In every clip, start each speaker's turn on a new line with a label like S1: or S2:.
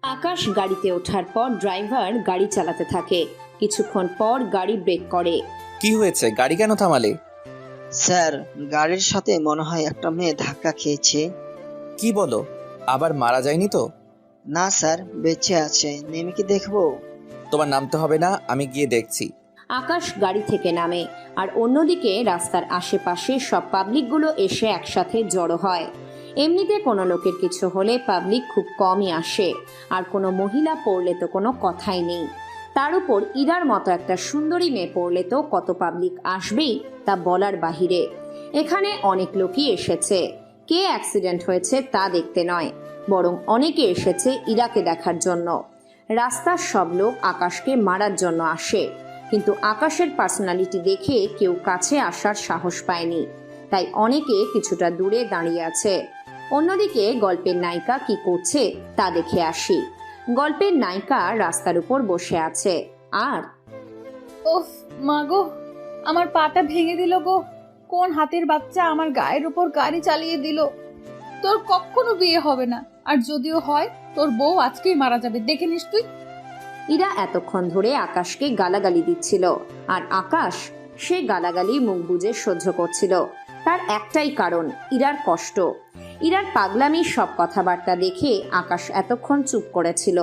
S1: আকাশ গাড়িতে ওঠার পর ড্রাইভার গাড়ি চালাতে থাকে। কিছুক্ষণ পর গাড়ি ব্রেক করে।
S2: কি হয়েছে, গাড়ি কেন থামালে?
S3: স্যার, গাড়ির সাথে মনে হয় একটা মেয়ে ধাক্কা খেয়েছে।
S2: কি বলো, আবার মারা যায়নি তো?
S3: না স্যার, বেঁচে আছে। নেমে কি দেখবো?
S2: তোমার নামতে হবে না, আমি গিয়ে দেখছি।
S1: আকাশ গাড়ি থেকে নামে, আর অন্যদিকে রাস্তার আশেপাশে সব পাবলিকগুলো এসে একসাথে জড়ো হয়। এমনিতে কোনো লোকের কিছু হলে পাবলিক খুব কমই আসে, আর কোনো মহিলা পড়লে তো কোনো কথাই নেই। তার উপর ইরার মতো একটা সুন্দরী মেয়ে পড়লে তো কত পাবলিক আসবেই তা বলার বাহিরে। এখানে অনেক লোকই এসেছে, কে অ্যাক্সিডেন্ট হয়েছে তা দেখতে নয়, বরং অনেকে এসেছে ইরাকে দেখার জন্য। রাস্তার সব লোক আকাশকে মারার জন্য আসে, কিন্তু আকাশের পার্সোনালিটি দেখে কেউ কাছে আসার সাহস পায়নি, তাই অনেকে কিছুটা দূরে দাঁড়িয়ে আছে। অন্যদিকে গল্পের নায়িকা কি করছে তা দেখে আসি। গল্পের নায়িকা রাস্তার উপর বসে আছে আর
S4: ওফ মা গো, আমার পাটা ভেঙে দিল গো। কোন হাতের বাচ্চা আমার গায়ের উপর গাড়ি চালিয়ে দিল। তোর কখনো বিয়ে হবে না, আর যদিও হয় তোর বউ আজকেই মারা যাবে, দেখে নিস তুই।
S1: ইরা এতক্ষণ ধরে আকাশকে গালাগালি দিচ্ছিল, আর আকাশ সে গালাগালি মুখ বুজে সহ্য করছিল। তার একটাই কারণ, ইরার কষ্ট। ইরার পাগলামি সব কথাবার্তা দেখে আকাশ এতক্ষণ চুপ করেছিল।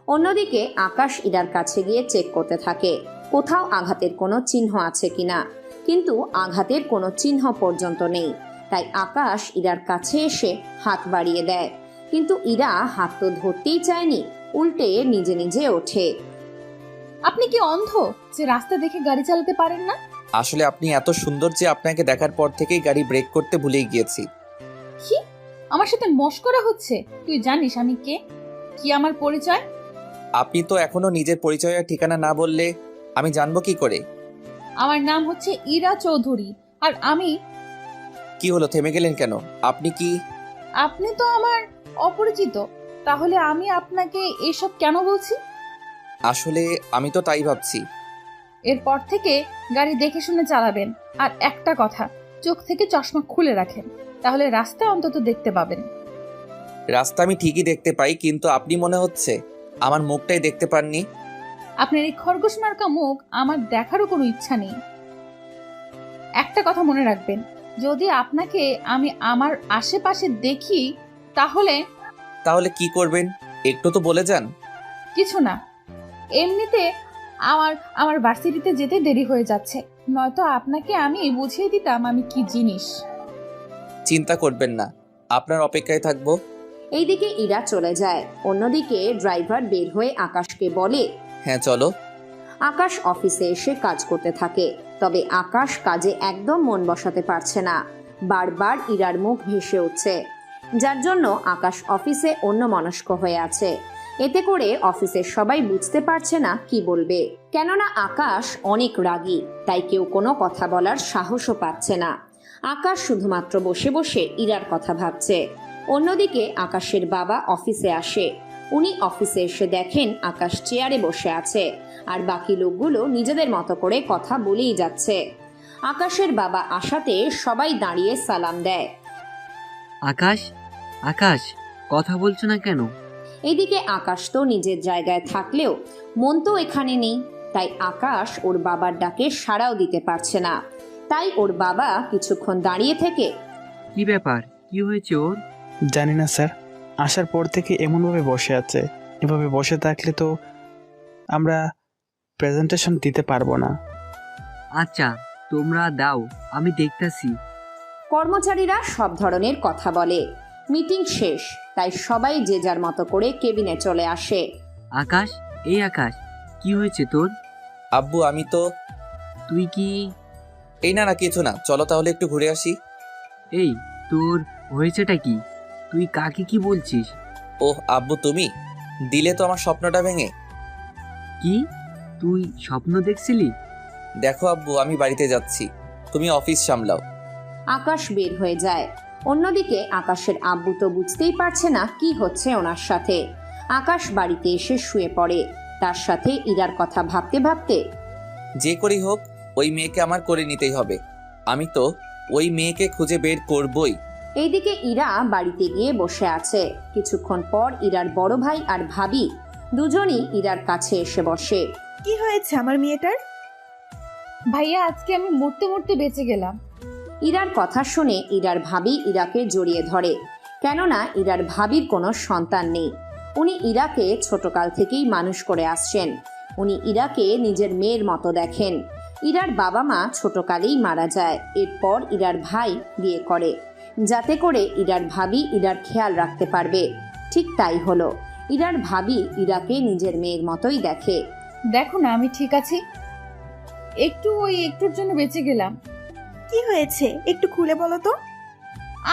S1: অন্যদিকে আকাশ ইরার কাছে গিয়ে চেক করতে থাকে কোথাও আঘাতের কোনো চিহ্ন আছে কিনা, কিন্তু আঘাতের কোনো চিহ্ন পর্যন্ত নেই। তাই আকাশ ইরার কাছে এসে হাত বাড়িয়ে দেয়, কিন্তু ইরা হাত তো ধরতেই চায়নি, উল্টে নিজে নিজে ওঠে।
S4: আপনি কি অন্ধ যে রাস্তা দেখে গাড়ি চালাতে পারেন না?
S2: আসলে আপনি এত সুন্দর যে আপনাকে দেখার পর থেকেই গাড়ি ব্রেক করতে ভুলেই গিয়েছি।
S4: কি আমার সাথে মশকরা হচ্ছে? তুই জানিস আমি কে, কি আমার পরিচয়?
S2: আপনি তো এখনো নিজের পরিচয় আর ঠিকানা না বললে আমি জানবো কি করে?
S4: আমার নাম হচ্ছে ইরা চৌধুরী, আর আমি।
S2: কি হলো, থেমে গেলেন কেন? আপনি কি?
S4: আপনি তো আমার অপরিচিত, তাহলে আমি আপনাকে এসব কেন বলছি?
S2: আসলে আমি তো তাই ভাবছি।
S4: এরপর থেকে গাড়ি দেখে শুনে চালাবেন, আর একটা কথা, চোখ থেকে চশমা খুলে রাখেন, তাহলে রাস্তা অন্তত দেখতে পাবেন।
S2: রাস্তা আমি ঠিকই দেখতে পাই, কিন্তু আপনি মনে হচ্ছে আমার মুখটাই দেখতে পাননি।
S4: আপনার এই খরগোশ মার্কা মুখ আমার দেখারও কোনো ইচ্ছা নেই। একটা কথা মনে রাখবেন, যদি আপনাকে আমি আমার আশেপাশে দেখি তাহলে।
S2: তাহলে কি করবেন একটু তো বলে যান।
S4: কিছু না, এমনিতে আমার আমার ভার্সিটিতে যেতে দেরি হয়ে যাচ্ছে, নয়তো আপনাকে আমি বুঝিয়ে দিতাম আমি কি জিনিস।
S2: চিন্তা করবেন না, আপনার অপেক্ষায় থাকবো।
S1: এইদিকে ইরা চলে যায়। অন্যদিকে ড্রাইভার বের হয়ে আকাশকে বলে,
S2: হ্যাঁ চলো।
S1: আকাশ অফিসে এসে কাজ করতে থাকে, তবে আকাশ কাজে একদম মন বসাতে পারছে না। বারবার ইরার মুখ ভেসে উঠছে, যার জন্য আকাশ অফিসে অন্যমনস্ক হয়ে আছে। এতে করে অফিসের সবাই বুঝতে পারছে না কি বলবে, কেননা আকাশ অনেক রাগী, তাই কেউ কোনো কথা বলার সাহসও পাচ্ছে না। আকাশ শুধুমাত্র বসে বসে ইরার কথা ভাবছে। অন্যদিকে আকাশের বাবা অফিসে আসে। উনি অফিসে এসে দেখেন আকাশ চেয়ারে বসে আছে, আর বাকি লোকগুলো নিজেদের মতো করে কথা বলেই যাচ্ছে। আকাশের বাবা আসাতে সবাই দাঁড়িয়ে সালাম দেয়।
S5: আকাশ, আকাশ, কথা বলছো না কেন?
S1: এদিকে আকাশ তো নিজের জায়গায় থাকলেও মন তো এখানে নেই, তাই আকাশ ওর বাবার ডাকে সাড়াও দিতে পারছে না। তাই ওর বাবা কিছুক্ষণ দাঁড়িয়ে থেকে,
S5: কি ব্যাপার, কি হয়েছে ওর?
S6: জানি না স্যার, আসার পর থেকে এমনভাবে বসে আছে। এভাবে বসে থাকলে তো আমরা প্রেজেন্টেশন দিতে পারবো না।
S5: আচ্ছা, তোমরা দাও, আমি দেখতাছি।
S1: কর্মচারীরা সব ধরনের কথা বলে। মিটিং শেষ, তাই সবাই যে যার মতো করে কেবিনে চলে আসে।
S5: আকাশ, এই আকাশ, কি হয়েছে তোর?
S2: আব্বু আমি তো
S5: তুই কি?
S2: এই না না কিছু না, চলো তাহলে একটু ঘুরে আসি।
S5: এই, তোর হয়েছেটা কি? তুই কাকে কি বলছিস?
S2: ওহ আব্বু, তুমি দিলে তো আমার স্বপ্নটা ভেঙে।
S5: কি, তুই স্বপ্ন দেখছিলি?
S2: দেখো আব্বু, আমি বাড়িতে যাচ্ছি, তুমি অফিস সামলাও।
S1: আকাশ বের হয়ে যায়। অন্যদিকে আকাশের আব্বু তো বুঝতেই পারছে না কি হচ্ছে ওনার সাথে। আকাশ বাড়িতে এসে শুয়ে পড়ে, তার সাথে ইরার কথা ভাবতে ভাবতে।
S2: যে করেই হোক ওই মেয়েকে আমার করে নিতেই হবে। আমি তো ওই মেয়েকে খুঁজে বের করবই।
S1: এইদিকে ইরা বাড়িতে গিয়ে বসে আছে। কিছুক্ষণ পর ইরার বড় ভাই আর ভাবি দুজনই ইরার কাছে এসে বসে।
S7: কি হয়েছে আমার মেয়েটার?
S4: ভাইয়া, আজকে আমি মরতে মরতে বেঁচে গেলাম।
S1: ইরার কথা শুনে ইরার ভাবি ইরাকে জড়িয়ে ধরে, কেননা ইরার ভাবির কোনো সন্তান নেই। উনি ইরাকে ছোটকাল থেকেই মানুষ করে আসছেন। উনি ইরাকে নিজের মেয়ের মতো দেখেন। ইরার বাবা মা ছোটকালেই মারা যায়। এরপর ইরার ভাই বিয়ে করে, যাতে করে ইরার ভাবি ইরার খেয়াল রাখতে পারবে। ঠিক তাই হলো, ইরার ভাবি ইরাকে নিজের মেয়ের মতোই দেখে।
S4: দেখো না, আমি ঠিক আছি। একটুর জন্য বেঁচে গেলাম।
S7: কি হয়েছে একটু খুলে বলো তো।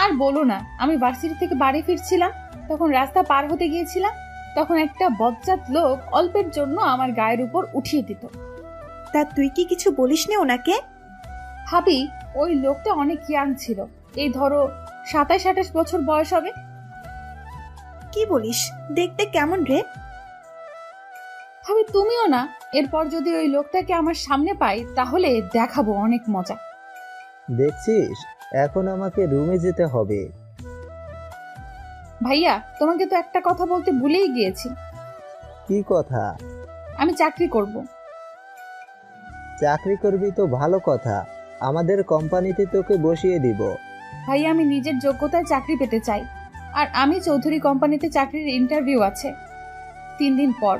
S4: আর বলো না, আমি ভার্সিটি থেকে বাড়ি ফিরছিলাম, তখন রাস্তা পার হতে গিয়েছিলাম। তখন একটা বজ্জাত লোক অল্পের জন্য আমার গায়ের উপর উঠিয়ে দিত।
S7: তা তুই কি কিছু বলিসনি ওনাকে?
S4: ভাবি, ওই লোকটা অনেক ইয়াং ছিল, এই ধরো 27-28 বছর বয়স হবে।
S7: কি বলিস? দেখতে কেমন রে?
S4: ভাবি, তুমিও না। এরপর যদি ওই লোকটাকে আমার সামনে পাই তাহলে দেখাবো অনেক মজা।
S8: দেখছিস, এখন আমাকে রুমে যেতে হবে।
S4: ভাইয়া, তোমাকে তো একটা কথা বলতে ভুলেই গিয়েছি।
S8: কি কথা?
S4: আমি চাকরি করব।
S8: চাকরি করবি তো ভালো কথা, আমাদের কোম্পানিতে তোকে বসিয়ে দিব।
S4: ভাইয়া, আমি নিজের যোগ্যতায় চাকরি পেতে চাই। আর আমি চৌধুরী কোম্পানিতে চাকরির ইন্টারভিউ আছে 3 দিন পর।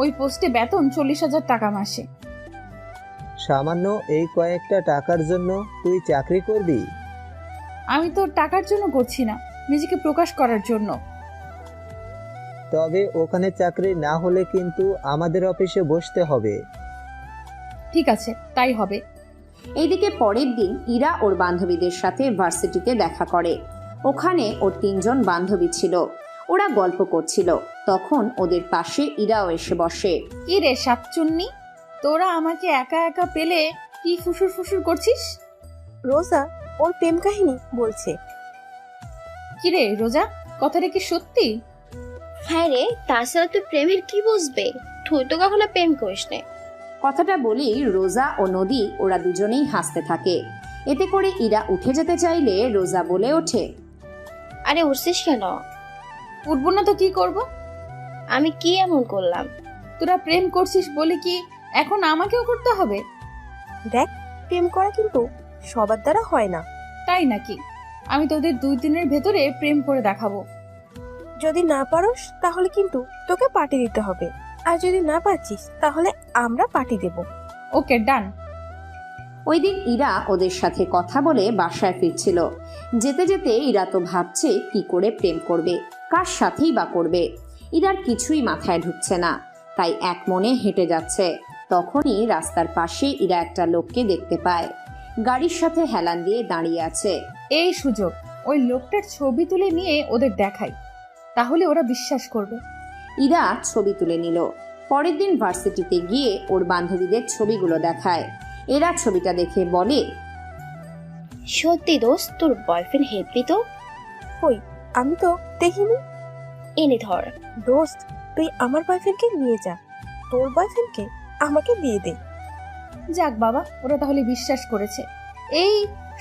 S4: ওই পোস্টে বেতন 40,000 টাকা মাসে।
S8: সামান্য এই কয়েকটা টাকার জন্য তুই চাকরি করবি?
S4: আমি তো টাকার জন্য করছি না, নিজেকে প্রকাশ করার জন্য।
S8: তবে ওখানে চাকরি না হলে কিন্তু আমাদের অফিসে বসতে হবে।
S4: ঠিক আছে, তাই হবে।
S1: এইদিকে পরের দিন ইরা ওর বান্ধবীদের সাথে ভার্সিটিতে দেখা করে। ওখানে ওর 3 জন বান্ধবী ছিল। ওরা গল্প করছিল। তখন ওদের পাশে ইরাও এসে বসে।
S4: কি রে সাতচুন্নি, তোরা আমাকে একা একা পেলে কি ফুসুর ফুসুর করছিস?
S7: রোজা ওর প্রেম কাহিনী বলছে।
S4: কি রে রোজা, কথাটা কি সত্যি?
S9: হ্যাঁ রে, তাছাড়া তুই প্রেমের কি বুঝবে? তুই তো কখনো প্রেম করিস না।
S1: কথাটা বলি রোজা ও নদী ওরা দুজনেই হাসতে থাকে। এতে করে ইরা উঠে যেতে চাইলে রোজা বলে ওঠে,
S9: আরে উঠছিস কেন?
S4: উঠবো না তো কি করব?
S9: আমি কি এমন করলাম?
S4: তোরা প্রেম করছিস বলে কি এখন আমাকেও করতে হবে?
S7: দেখ, প্রেম করা কিন্তু সবার দ্বারা হয় না।
S4: তাই নাকি? আমি তোদের 2 দিনের ভেতরে প্রেম করে দেখাবো।
S7: যদি না পারোস তাহলে কিন্তু তোকে পার্টি দিতে হবে, আর যদি না পারছিস তাহলে আমরা পার্টি দেব।
S4: ওকে, ডান।
S1: ওই দিন ইরা ওদের সাথে কথা বলে বাসায় ফিরছিল। যেতে যেতে ইরা তো ভাবছে কি করে প্রেম করবে, কার সাথেই বা করবে। ইরার কিছুই মাথায় ঢুকছে না, তাই এক মনে হেঁটে যাচ্ছে। তখনই রাস্তার পাশে ইরা একটা লোককে দেখতে পায়, গাড়ির সাথে হেলান দিয়ে দাঁড়িয়ে আছে।
S4: এই সুযোগ, ওই লোকটার ছবি তুলে নিয়ে ওদের দেখাই, তাহলে ওরা বিশ্বাস করবে।
S1: ইরা ছবি তুলে নিল। পরের দিন ভার্সিটিতে গিয়ে ওর বান্ধবীদের ছবিগুলো দেখায়। এরা ছবিটা দেখে বলে,
S9: সত্যি দোস্ত, তোর বয়ফ্রেন্ড হেব্বি তো।
S7: কই, আমি তো দেখিনি।
S9: এনে ধর।
S7: দোস্ত, তুই আমার বয়ফ্রেন্ডকে নিয়ে যা, তোর বয়ফ্রেন্ডকে আমাকে দিয়ে দে।
S4: যাক বাবা, ওরা তাহলে বিশ্বাস করেছে। এই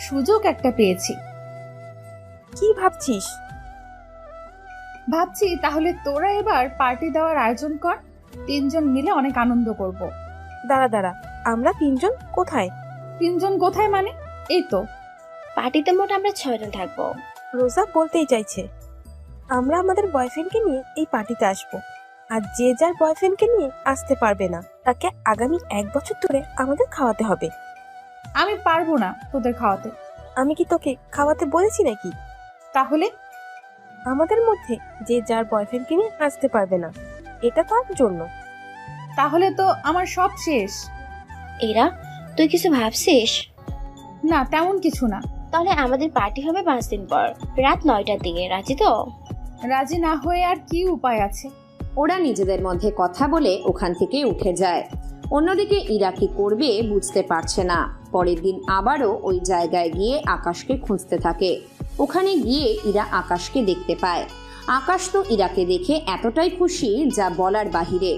S4: সুযোগ একটা পেয়েছি।
S7: কি ভাবছিস?
S4: ভাবছি তাহলে তোরা এবার পার্টি দেওয়ার আয়োজন কর, 3 জন মিলে অনেক আনন্দ করব।
S7: দাঁড়া দাঁড়া, আমরা 3 জন কোথায়?
S4: 3 জন কোথায় মানে? এই তো
S9: পার্টিতে মোট আমরা 6 জন থাকবো।
S7: রোজা বলতেই চাইছে আমরা আমাদের বয়ফ্রেন্ডকে নিয়ে এই পার্টিতে আসবো, আর যে যার বয়ফ্রেন্ডকে নিয়ে আসতে পারবে না তাকে আগামী 1 বছর ধরে আমাদের খাওয়াতে হবে।
S4: আমি পারবো না তোদের খাওয়াতে।
S7: আমি কি তোকে খাওয়াতে বলেছি নাকি?
S4: তাহলে
S7: আমাদের মধ্যে যে যার বয়ফ্রেন্ডকে নিয়ে আসতে পারবে না, এটা তার জন্য।
S4: তাহলে তো আমার সব শেষ।
S9: এরা, তুই কিছু ভাবছিস?
S4: না, তেমন কিছু না।
S9: তাহলে আমাদের পার্টি হবে 5 দিন পর, রাত 9টার দিকে। রাজি তো?
S4: রাজি না হয়ে আর কি উপায় আছে?
S1: ওরা নিজেদের মধ্যে কথা বলে ওখান থেকে উঠে যায়। অন্যদিকে ইরা কি করবে বুঝতে পারছে না। পরের দিন আবারও ওই জায়গায় গিয়ে আকাশকে খুঁজতে থাকে। ওখানে গিয়ে ইরা আকাশকে দেখতে পায়। আকাশ তো ইরাকে দেখে এতটাই খুশি যা বলার বাহিরে।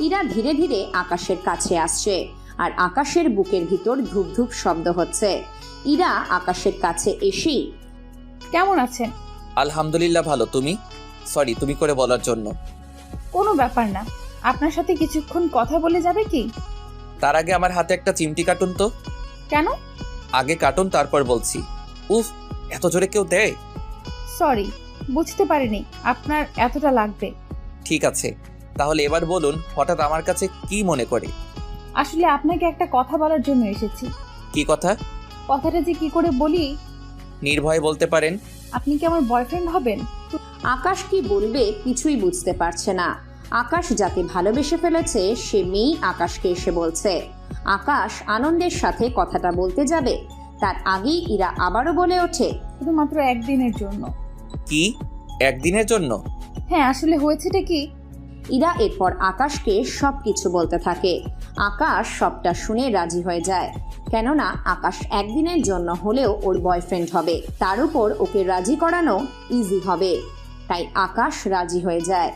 S1: ইরা ধীরে ধীরে আকাশের কাছে আসছে, আর আকাশের বুকের ভিতর ধুপ ধুপ শব্দ হচ্ছে। ইরা আকাশের কাছে এসেই,
S4: কেমন আছেন?
S2: আলহামদুলিল্লাহ ভালো। তুমি? সরি, তুমি করে বলার জন্য।
S4: কোনো ব্যাপার না। আপনার সাথে কিছুক্ষণ কথা বলে যাবে কি?
S2: তার আগে আমার হাতে একটা চিমটি কাটুন তো।
S4: কেন?
S2: আগে কাটুন, তারপর বলছি। উফ, এত জোরে কেউ দেয়?
S4: সরি, বুঝতে পারিনি আপনার এতটা লাগবে।
S2: ঠিক আছে, তাহলে এবার বলুন হঠাৎ আমার কাছে কি মনে করে?
S4: আসলে আপনাকে একটা কথা বলার জন্য এসেছি।
S2: কি কথা?
S4: কথাটা যে কি করে বলি।
S2: নির্ভয়ে বলতে পারেন।
S4: আপনি কি আমার বয়ফ্রেন্ড হবেন?
S1: আকাশ কি বলবে কিছুই বুঝতে পারছে না। আকাশ যাকে ভালোবেসে ফেলেছে সে মেয়েই আকাশকে এসে বলছে। আকাশ আনন্দের সাথে কথাটা বলতে যাবে, তার আগেই ইরা আবারও বলে ওঠে,
S4: শুধুমাত্র একদিনের জন্য।
S2: কি একদিনের জন্য?
S4: হ্যাঁ, আসলে হয়েছেটা কি।
S1: ইরা এরপর আকাশকে সবকিছু বলতে থাকে। আকাশ সবটা শুনে রাজি হয়ে যায়, কেননা আকাশ একদিনের জন্য হলেও ওর বয়ফ্রেন্ড হবে, তার উপর ওকে রাজি করানো ইজি হবে। তাই আকাশ রাজি হয়ে যায়।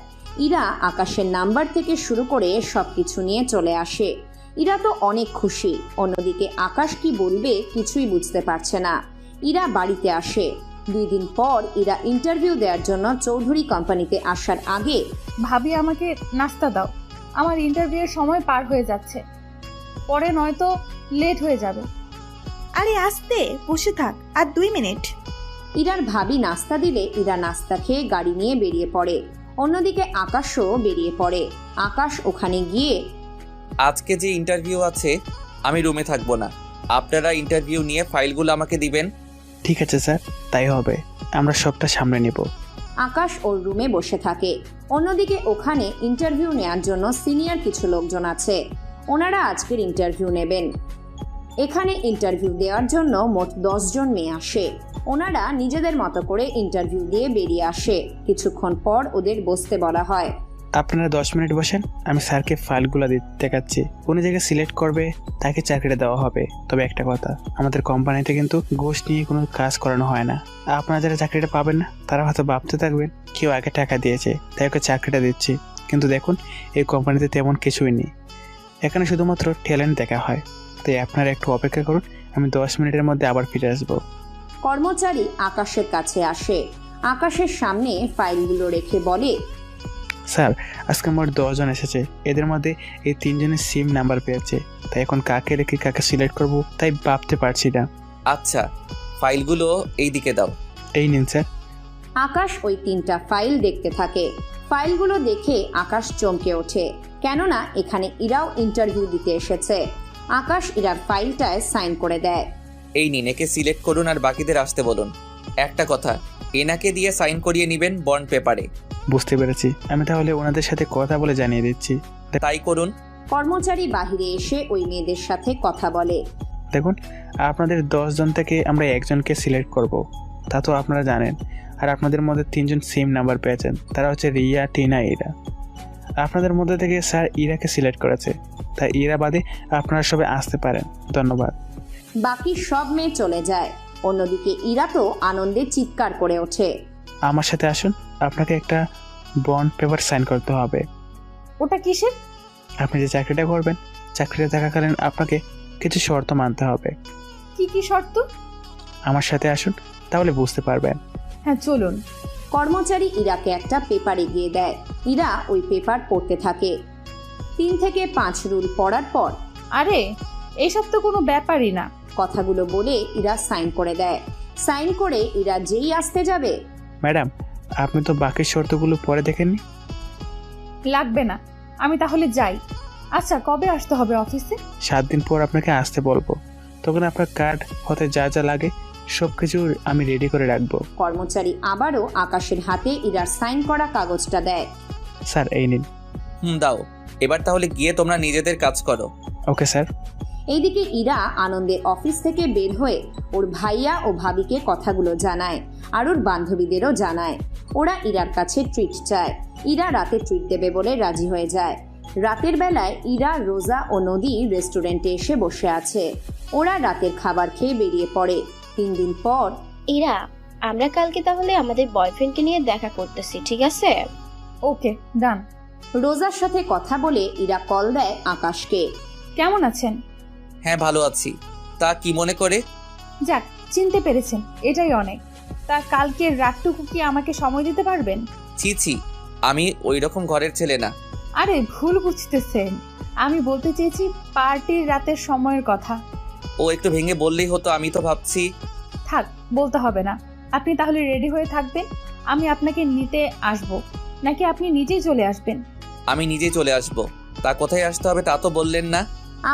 S1: ইরা আকাশের নাম্বার থেকে শুরু করে সবকিছু নিয়ে চলে আসে। ইরা তো অনেক খুশি, অন্যদিকে আকাশ কি বলবে কিছুই বুঝতে পারছে না। ইরা বাড়িতে আসে। 2 দিন পর ইরা ইন্টারভিউ দেওয়ার জন্য চৌধুরী কোম্পানিতে আসার আগে,
S4: ভাবি আমাকে নাস্তা দাও, আমার ইন্টারভিউয়ের সময় পার হয়ে যাচ্ছে, পরে নয়তো লেট হয়ে যাবে।
S7: আরে আস্তে, বসে থাক, আর 2 মিনিট।
S1: ইরার ভাবি নাস্তা দিলে ইরা নাস্তা খেয়ে গাড়ি নিয়ে বেরিয়ে পড়ে। অন্যদিকে আকাশও বেরিয়ে পড়ে। আকাশ ওখানে গিয়ে,
S2: আজকে যে ইন্টারভিউ আছে আমি রুমে থাকবো না, আপনারা ইন্টারভিউ নিয়ে ফাইলগুলো আমাকে দিবেন।
S6: ঠিক আছে স্যার, তাই হবে, আমরা সবটা সামনে নেব।
S1: আকাশ ওর রুমে বসে থাকে। অন্যদিকে ওখানে ইন্টারভিউ নেওয়ার জন্য সিনিয়র কিছু লোকজন আছে, ওনারা আজকের ইন্টারভিউ নেবেন। এখানে ইন্টারভিউ দেওয়ার জন্য মোট 10 জন মেয়ে আসে। ওনারা নিজেদের মতো করে ইন্টারভিউ দিয়ে বেরিয়ে আসে। কিছুক্ষণ পর ওদের বসতে বলা হয়।
S6: আপনারা 10 মিনিট বসেন, আমি স্যারকে ফাইলগুলো দেখাচ্ছি। কোন জায়গায় সিলেক্ট করবে তাকে চাকরিটা দেওয়া হবে। তবে একটা কথা, আমাদের কোম্পানিতে কিন্তু ঘুষ নিয়ে কোনো কাজ করানো হয় না। আপনারা যারা চাকরিটা পাবেন না তারা হয়তো ভাবতে থাকবেন কেউ আগে টাকা দিয়েছে তাই ওকে চাকরিটা দিচ্ছি, কিন্তু দেখুন এই কোম্পানিতে তেমন কিছুই নেই। এখানে শুধুমাত্র ট্যালেন্ট দেখা হয়। তাই আপনারা একটু অপেক্ষা করুন, আমি 10 মিনিটের মধ্যে আবার ফিরে আসবো।
S1: কর্মচারী আকাশের কাছে আসে। আকাশের সামনে ফাইলগুলো রেখে বলে,
S6: স্যার আজকে মোট 10 জন এসেছে, এদের মধ্যে এই 3 জনের সিম নাম্বার পেয়েছে, তাই এখন কাকে রেখে কাকে সিলেক্ট করব তাই ভাবতে পারছি না।
S2: আচ্ছা, ফাইলগুলো এই দিকে দাও।
S6: এই নিন স্যার।
S1: আকাশ ওই 3টা ফাইল দেখতে থাকে। ফাইলগুলো দেখে আকাশ চমকে ওঠে, কেননা এখানে ইরাও ইন্টারভিউ দিতে এসেছে। আকাশ ইরার ফাইলটায় সাইন করে দেয়।
S2: এই নিন, একে সিলেক্ট করুন আর বাকিদের আসতে বলুন। একটা কথা, এনাকে দিয়ে সাইন করিয়ে নেবেন বন্ড পেপারে।
S6: বুঝতে পেরেছি, আমি তাহলে ওনাদের সাথে কথা বলে জানিয়ে দিচ্ছি।
S2: তাই করুন।
S1: কর্মচারী বাহিরে এসে ওই মেয়েদের সাথে কথা বলে।
S6: দেখুন, আপনাদের 10 জন থেকে আমরা একজনকে সিলেক্ট করব, তা তো আপনারা জানেন। আর আপনাদের মধ্যে 3 জন সেম নাম্বার পেয়েছেন, তারা হচ্ছে রিয়া, টিনা, ইরা। আপনাদের মধ্যে থেকে স্যার ইরাকে সিলেক্ট করেছে, তাই ইরা বাদে আপনারা সবাই আসতে পারেন। ধন্যবাদ।
S1: বাকি সব মেয়ে চলে যায়। অন্যদিকে ইরা তো আনন্দে চিৎকার করে ওঠে।
S6: আমার সাথে আসুন, আপনাকে একটা বন্ড পেপার সাইন করতে হবে।
S4: ওটা কিসের?
S6: আপনি যে চাকরিটা করবেন, চাকরিটা থাকাকালীন আপনাকে কিছু শর্ত মানতে হবে।
S4: কি কি শর্ত?
S6: আমার সাথে আসুন, তাহলে বুঝতে পারবেন।
S4: হ্যাঁ চলুন।
S1: কর্মচারী ইরাকে একটা পেপার এগিয়ে দেয়। ইরা ওই পেপার পড়তে থাকে। 3 থেকে 5 রুল পড়ার পর,
S4: আরে এইসব তো কোনো ব্যাপারই না।
S1: কথাগুলো বলে ইরা সাইন করে দেয়। সাইন করে ইরা যেই আসতে যাবে,
S6: ম্যাডাম আপনি তো বাকি শর্তগুলো পরে দেখেননি।
S4: লাগবে না, আমি তাহলে যাই। আচ্ছা, কবে আসতে হবে অফিসে?
S6: 7 দিন পর আপনাকে আসতে বলবো, তখন আপনার কার্ড হতে যা যা লাগে সবকিছু আমি রেডি করে রাখবো।
S1: কর্মচারী আবারও আকাশের হাতে ইরার সাইন করা কাগজটা দেয়।
S6: স্যার এই নিন।
S2: দাও। এবার তাহলে গিয়ে তোমরা নিজেদের কাজ করো।
S6: Okay sir.
S1: এইদিকে ইরা আনন্দে অফিস থেকে বের হয়ে ওর ভাইয়া ও ভাবিকে কথাগুলো জানায়, আর ওর বান্ধবীদেরও জানায়। ওরা ইরার কাছে ট্রিট চায়। ইরা রাতে ট্রিট দেবে বলে রাজি হয়ে যায়। রাতের বেলায় ইরা, রোজা ও নদী রেস্টুরেন্টে এসে বসে আছে। ওরা রাতের খাবার খেয়ে বেরিয়ে পড়ে। 3 দিন পর,
S9: ইরা, আমরা কালকে তাহলে আমাদের বয়ফ্রেন্ডকে নিয়ে দেখা করতেছি, ঠিক আছে?
S4: ওকে, ডান।
S1: রোজার সাথে কথা বলে ইরা কল দেয় আকাশকে।
S4: কেমন আছেন?
S2: হ্যাঁ ভালো আছি। তা কি মনে করে?
S4: যাক, চিনতে পেরেছেন, এটাই অনেক। তা কালকের রাতটুকু কি আমাকে সময় দিতে পারবেন?
S2: ছি ছি, আমি ওই রকম ঘরের ছেলে না।
S4: আরে ভুল বুঝতেছেন, আমি বলতে চেয়েছি পার্টির রাতের সময়ের কথা।
S2: ও একটু ভেঙে বললেই হতো, আমি তো ভাবছি।
S4: থাক, বলতে হবে না। আপনি তাহলে রেডি হয়ে থাকবেন, আমি আপনাকে নিতে আসব, নাকি আপনি নিজেই চলে আসবেন?
S2: আমি নিজেই চলে আসব। তা কোথায় আসতে হবে তা তো বললেন না।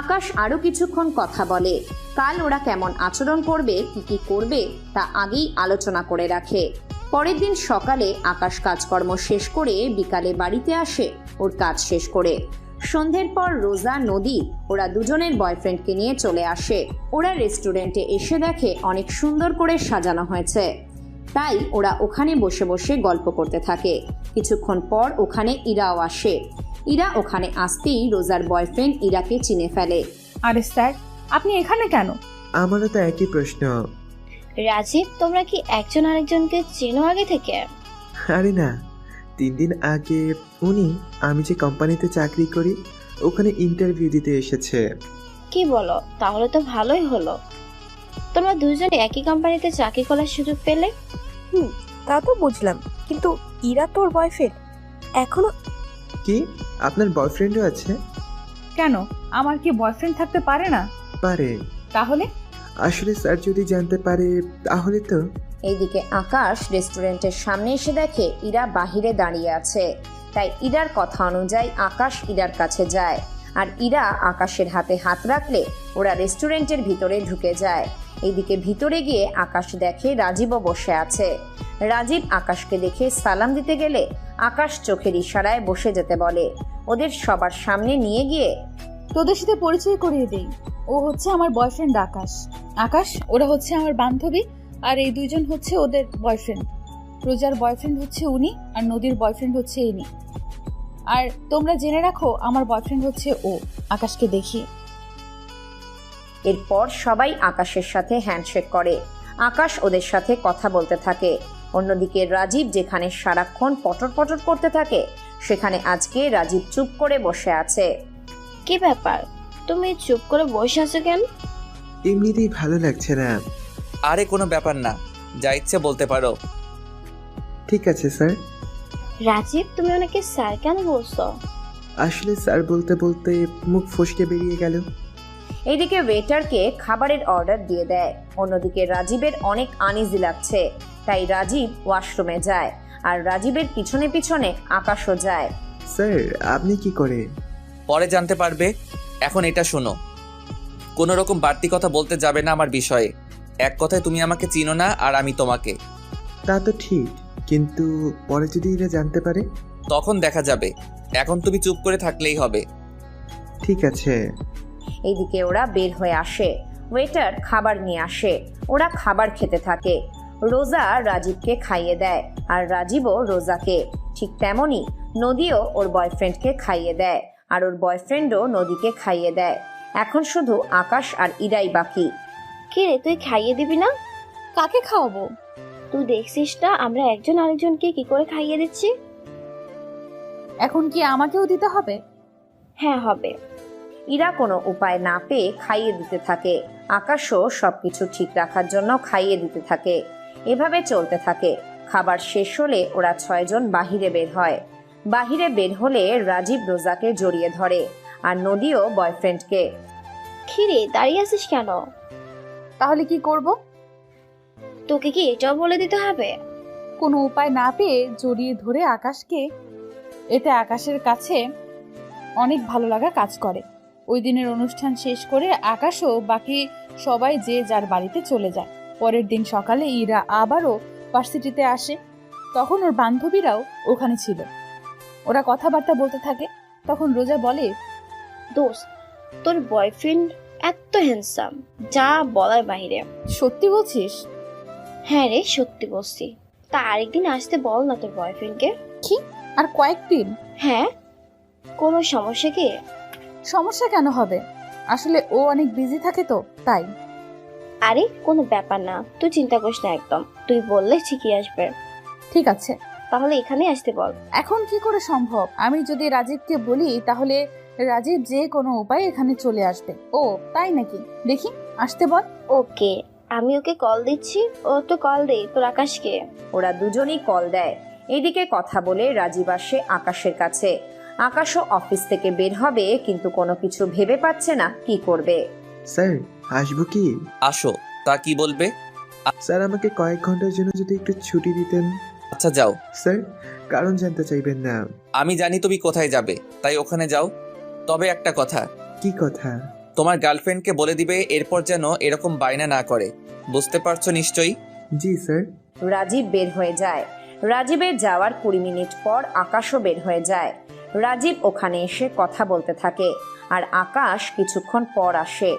S1: আকাশ আরো কিছুক্ষণ কথা বলে। কাল ওরা কেমন আচরণ করবে, কি করবে তা আগেই আলোচনা করে রাখে। পরের দিন সকালে আকাশ কাজকর্ম শেষ করে বিকালে বাড়িতে আসে ওর কাজ শেষ করে। সন্ধ্যের পর রোজা, নদী ওরা দুজনের বয়ফ্রেন্ডকে নিয়ে চলে আসে। ওরা রেস্টুরেন্টে এসে দেখে অনেক সুন্দর করে সাজানো হয়েছে, তাই ওরা ওখানে বসে বসে গল্প করতে থাকে। কিছুক্ষণ পর ওখানে ইরাও আসে। ইরা ওখানে আসতেই রোজার বয়ফ্রেন্ড ইরাকে চিনে ফেলে।
S4: আরে স্যার, আপনি এখানে কেন?
S10: আমারও তো একই প্রশ্ন।
S9: রাজীব, তোমরা কি একজন আরেকজনকে চেনো আগে থেকে?
S10: আরে না, 3 দিন আগে উনি আমি যে কোম্পানিতে চাকরি করি ওখানে ইন্টারভিউ দিতে এসেছে।
S9: কি বলো? তাহলে তো ভালোই হলো, তোমরা দুজন একই কোম্পানিতে চাকরি করার সুযোগ পেলে।
S7: তা তো বুঝলাম, কিন্তু ইরা তোর বয়ফ্রেন্ড এখনো?
S10: কি, আপনার বয়ফ্রেন্ডও আছে?
S4: কেন, আমার কি বয়ফ্রেন্ড থাকতে পারে না?
S10: পারে।
S4: তাহলে?
S10: আসলে স্যার যদি জানতে পারে তাহলে তো।
S1: এইদিকে আকাশ রেস্টুরেন্টের সামনে এসে দেখে ইরা বাহিরে দাঁড়িয়ে আছে, তাই ইরার কথা অনুযায়ী আকাশ ইরার কাছে যায়। আর ইরা আকাশের হাতে হাত রাখলে ওরা রেস্টুরেন্টের ভিতরে ঢুকে যায়। এইদিকে ভিতরে গিয়ে আকাশ দেখে রাজীবও বসে আছে। রাজীব আকাশকে দেখে সালাম দিতে গেলে আকাশ চোখের ইশারায় বসে যেতে বলে। ওদের সবার সামনে নিয়ে গিয়ে,
S4: তোদের সাথে পরিচয় করিয়ে দেই, ও হচ্ছে আমার বয়ফ্রেন্ড আকাশ। আকাশ, ওরা হচ্ছে আমার বান্ধবী, আর এই দুইজন হচ্ছে ওদের বয়ফ্রেন্ড। রোজার বয়ফ্রেন্ড হচ্ছে উনি, আর নদীর বয়ফ্রেন্ড হচ্ছে ইনি। আর তোমরা জেনে রাখো, আমার বয়ফ্রেন্ড হচ্ছে ও। আকাশকে দেখি।
S1: এরপর সবাই আকাশের সাথে হ্যান্ডশেক করে। আকাশ ওদের সাথে কথা বলতে থাকে। অন্যদিকে রাজীব যেখানে সারাক্ষণ পটর পটর করতে থাকে, সেখানে আজকে রাজীব চুপ করে বসে আছে।
S9: কি ব্যাপার, তুমি চুপ করে বসে আছো কেন?
S10: এমনিতেই ভালো লাগছে না।
S2: আরে কোনো ব্যাপার না, যা ইচ্ছে বলতে পারো।
S10: ঠিক আছে স্যার।
S9: রাজীব, তুমি ওনাকে স্যার কেন বলছো?
S10: আসলে স্যার বলতে বলতে মুখ ফসকে বেরিয়ে গেল।
S1: এইদিকে ওয়েটারকে খাবারের অর্ডার দিয়ে দেয়। অন্যদিকে রাজীবের অনেক আনইজি লাগছে, তাই রাজীব ওয়াশরুমে যায়। আর রাজীবের পিছনে পিছনে আকাশও যায়।
S10: স্যার আপনি কি করে?
S2: পরে জানতে পারবে, এখন এটা শোনো। কোনো রকম বাড়তি কথা বলতে যাবে না আমার বিষয়ে। এক কথায় তুমি আমাকে চিনো না আর আমি তোমাকে।
S10: তা তো ঠিক, কিন্তু পরে যদি এরা জানতে পারে?
S2: তখন দেখা যাবে, এখন তুমি চুপ করে থাকলেই হবে।
S10: ঠিক আছে।
S1: এইদিকে ওরা বের হয়ে আসে। ওয়েটার খাবার নিয়ে আসে। ওরা খাবার খেতে থাকে। রোজা রাজীবকে খাইয়ে দেয়, আর রাজীবও রোজাকে। ঠিক তেমনই নদীও ওর বয়ফ্রেন্ডকে খাইয়ে দেয়, আর ওর বয়ফ্রেন্ডও নদীকে খাইয়ে দেয়। এখন শুধু আকাশ আর ইরাই বাকি।
S9: কি রে, তুই খাইয়ে দিবি না?
S4: কাকে খাওয়াবো?
S9: তুই দেখছিস না আমরা একজন আরেকজনকে কি করে খাইয়ে দিচ্ছি?
S4: এখন কি আমাকেও দিতে হবে?
S9: হ্যাঁ, হবে।
S1: ইরা কোনো উপায় না পেয়ে খাইয়ে দিতে থাকে। আকাশও সবকিছু ঠিক রাখার জন্য খাইয়ে দিতে থাকে। এভাবে চলতে থাকে। খাবার শেষ হলে ওরা 6 জন বাহিরে বের হয়। বাহিরে বের হলে রাজীব রোজাকে জড়িয়ে ধরে, আর নদীও বয়ফ্রেন্ডকে।
S9: কি রে, দাঁড়িয়ে আছিস কেন?
S4: তাহলে কি করব?
S9: তোকে কি এটাও বলে দিতে হবে?
S4: কোনো উপায় না পেয়ে জড়িয়ে ধরে আকাশকে। এতে আকাশের কাছে অনেক ভালো লাগা কাজ করে। ওই দিনের অনুষ্ঠান শেষ করে আকাশও বাকি সবাই যে যার বাড়িতে চলে যায়। পরের দিন সকালে ইরা আবারও ভার্সিটিতে আসে। তখন ওর বান্ধবীরাও ওখানে ছিল। ওরা কথাবার্তা বলতে থাকে। তখন রোজা বলে,
S9: দোস্ত, তোর বয়ফ্রেন্ড এত হ্যান্ডসাম, যা বলার বাইরে।
S4: সত্যি বলছিস?
S9: হ্যাঁ রে, সত্যি বলছি। তা আরেকদিন আসতে বল না তোর বয়ফ্রেন্ডকে।
S4: কি, আর কয়েকদিন?
S9: হ্যাঁ, কোনো সমস্যা কি?
S4: সমস্যা কেন হবে? আসলে ও অনেক বিজি থাকে তো, তাই।
S9: আরে কোনো ব্যাপার না, তুই চিন্তা করিস না একদম। তুই বললে ঠিকই আসবে।
S4: ঠিক আছে,
S9: তাহলে এখানে আসতে বল।
S4: এখন কি করে সম্ভব? আমি যদি রাজীবকে বলি তাহলে রাজীব যে কোনো উপায়ে এখানে চলে আসবে। ও তাই নাকি? দেখি, আসতে বল।
S9: ওকে, আমি ওকে কল দিচ্ছি, ও তো কল দেই তোর আকাশকে।
S1: ওরা দুজনেই কল দেয়। এদিকে কথা বলে রাজীব আসে আকাশের কাছে। আকাশও অফিস থেকে বের হবে, কিন্তু কোনো কিছু ভেবে পাচ্ছে না কি করবে।
S10: স্যার আসবো কি?
S2: আসো। তা কি বলবে?
S10: স্যার আমাকে কয়েক ঘন্টার জন্য যদি একটু ছুটি দিতেন।
S2: আচ্ছা যাও।
S10: স্যার কারণ জানতে চাইবেন না?
S2: আমি জানি তুমি কোথায় যাবে, তাই ওখানে যাও। তবে একটা কথা,
S10: কি কথা?
S2: তোমার গার্লফ্রেন্ডকে বলে দিবে এরপর যেন এরকম বায়না না করে। বুঝতে পারছো নিশ্চয়ই?
S10: জি স্যার।
S1: রাজীব বের হয়ে যায়। রাজীবের যাওয়ার 20 মিনিট পর আকাশও বের হয়ে যায়। রাজীব ওখানে এসে কথা বলতে থাকে, আর আকাশ কিছুক্ষণ পর আসে।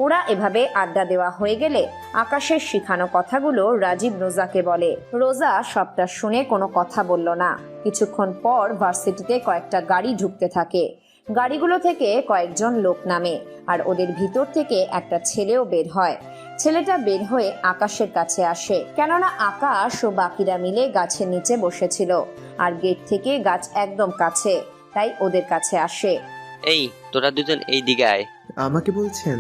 S1: ওরা এভাবে আড্ডা দেওয়া হয়ে গেলে আকাশের শিখানো কথাগুলো রাজীব রোজাকে বলে। রোজা সবটা শুনে কোনো কথা বলল না। কিছুক্ষণ পর ভার্সিটিতে কয়েকটা গাড়ি ঢুকতে থাকে। গাড়িগুলো থেকে কয়েকজন লোক নামে, আর ওদের ভিতর থেকে একটা ছেলেও বের হয়। ছেলেটা বের হয়ে আকাশের কাছে আসে, কেননা আকাশ ও বাকিরা মিলে গাছের নিচে বসেছিল, আর গেট থেকে গাছ একদম কাছে, তাই ওদের কাছে আসে।
S11: এই তোরা দুজন এই দিকে আয়।
S10: আমাকে বলছেন?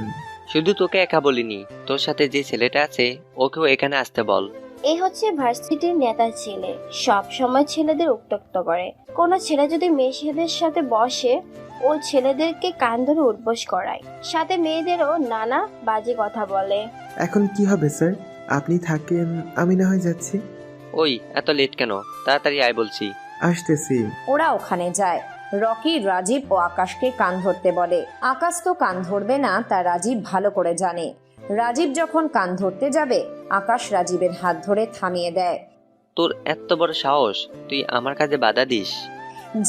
S11: শুধু তোকে একা বলিনি, তোর সাথে যে ছেলেটা আছে ওকেও এখানে আসতে বল।
S9: এই হচ্ছে ভার্সিটির নেতার ছেলে, সব সময় ছেলেদের উত্ত্যক্ত করে। কোনো ছেলে যদি মেয়েদের সাথে বসে, ও ছেলেদেরকে কান ধরে উঠবোস করায়, সাথে মেয়েদেরও নানা বাজে কথা বলে।
S10: এখন কি হবে স্যার? আপনি থাকেন, আমি না হয় যাচ্ছি।
S11: ওই এত লেট কেন? তাড়াতাড়ি আয় বলছি।
S10: আসতেছি।
S1: ওরা ওখানে যায়। রকি রাজীব ও আকাশকে কান ধরতে বলে। আকাশ তো কান ধরবে না, তা রাজীব ভালো করে জানে। রাজীব যখন কান ধরতে যাবে, আকাশ রাজীবের হাত ধরে থামিয়ে দেয়।
S11: তোর এত বড় সাহস, তুই আমার কাজে বাধা দিস?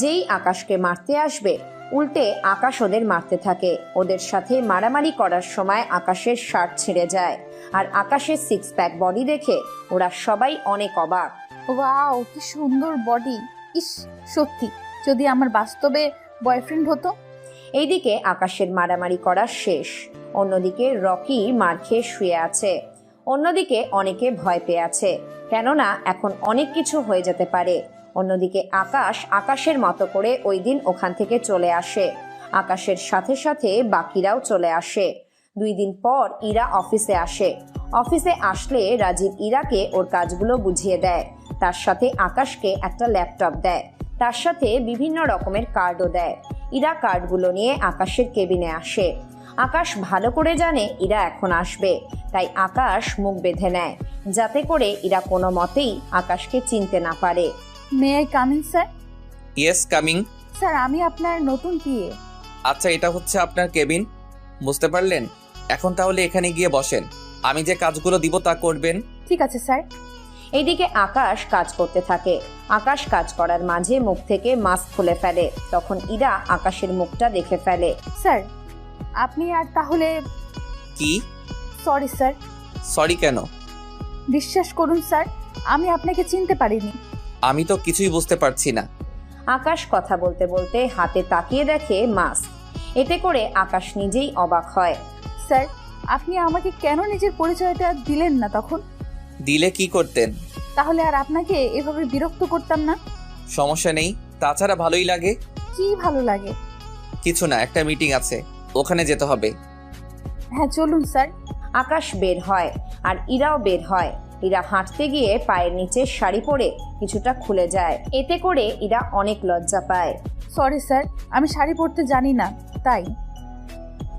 S1: যেই আকাশকে মারতে আসবে, উল্টে আকাশ ওদের মারতে থাকে। ওদের সাথে মারামারি করার সময় আকাশের শার্ট ছিঁড়ে যায়, আর আকাশের 6 প্যাক বডি দেখে ওরা সবাই অনেক অবাক।
S4: ওয়াও, কি সুন্দর বডি! ইস, সত্যি যদি আমার বাস্তবে বয়ফ্রেন্ড হতো।
S1: এইদিকে আকাশের মারামারি করা শেষ। অন্যদিকে রকি মার খেয়ে শুয়ে আছে। অন্যদিকে অনেকে ভয় পেয়ে আছে, কেননা এখন অনেক কিছু হয়ে যেতে পারে। অন্যদিকে আকাশের মতো করে ওই দিন ওখান থেকে চলে আসে। আকাশের সাথে সাথে বাকিরাও চলে আসে। 2 দিন পর ইরা অফিসে আসে। অফিসে আসলে রাজীব ইরাকে ওর কাজগুলো বুঝিয়ে দেয়। তার সাথে আকাশকে একটা ল্যাপটপ দেয়, তার সাথে বিভিন্ন রকমের কার্ডও দেয়। ইরা কার্ডগুলো নিয়ে আকাশের কেবিনে আসে। আকাশ ভালো করে জানে ইরা এখন আসবে, তাই আকাশ মুখ বেঁধে নেয়, যাতে করে ইরা কোনো মতেই আকাশকে চিনতে না পারে।
S4: May I come in sir?
S2: Yes, coming.
S4: Sir, আমি আপনার নতুন পিএ।
S2: আচ্ছা, এটা হচ্ছে আপনার কেবিন, বুঝতে পারলেন? এখন তাহলে এখানে গিয়ে বসেন, আমি যে কাজগুলো দিব তা করবেন।
S4: ঠিক আছে স্যার।
S1: এইদিকে আকাশ কাজ করতে থাকে। আকাশ কাজ করার মাঝে মুখ থেকে মাস্ক খুলে ফেলে। তখন ইরা আকাশের মুখটা দেখে ফেলে।
S4: স্যার, আপনি আর তাহলে?
S2: কি?
S4: Sorry sir.
S2: সরি কেন?
S4: বিশ্বাস করুন স্যার, আমি আপনাকে চিনতে পারিনি।
S2: আমি তো কিছুই বুঝতে পারছি না।
S1: আকাশ কথা বলতে বলতে হাতে তাকিয়ে দেখে মাস্ক। এতে করে আকাশ নিজেই অবাক হয়।
S4: স্যার, আপনি আমাকে কেন নিজের পরিচয়টা দিলেন না তখন?
S2: দিলে কি করতেন?
S4: তাহলে আর আপনাকে এভাবে বিরক্ত করতাম না।
S2: সমস্যা নেই, তাছাড়া ভালোই লাগে।
S4: কি ভালো লাগে?
S2: কিছু না, একটা মিটিং আছে, ওখানে যেতে হবে।
S4: হ্যাঁ চলুন স্যার।
S1: আকাশ বের হয়, আর ইরাও বের হয়। ইরা হাঁটতে গিয়ে পায়ের নিচে শাড়ি পরে কিছুটা খুলে যায়। এতে করে ইরা অনেক লজ্জা পায়।
S4: সরি স্যার, আমি শাড়ি পরতে জানি না, তাই।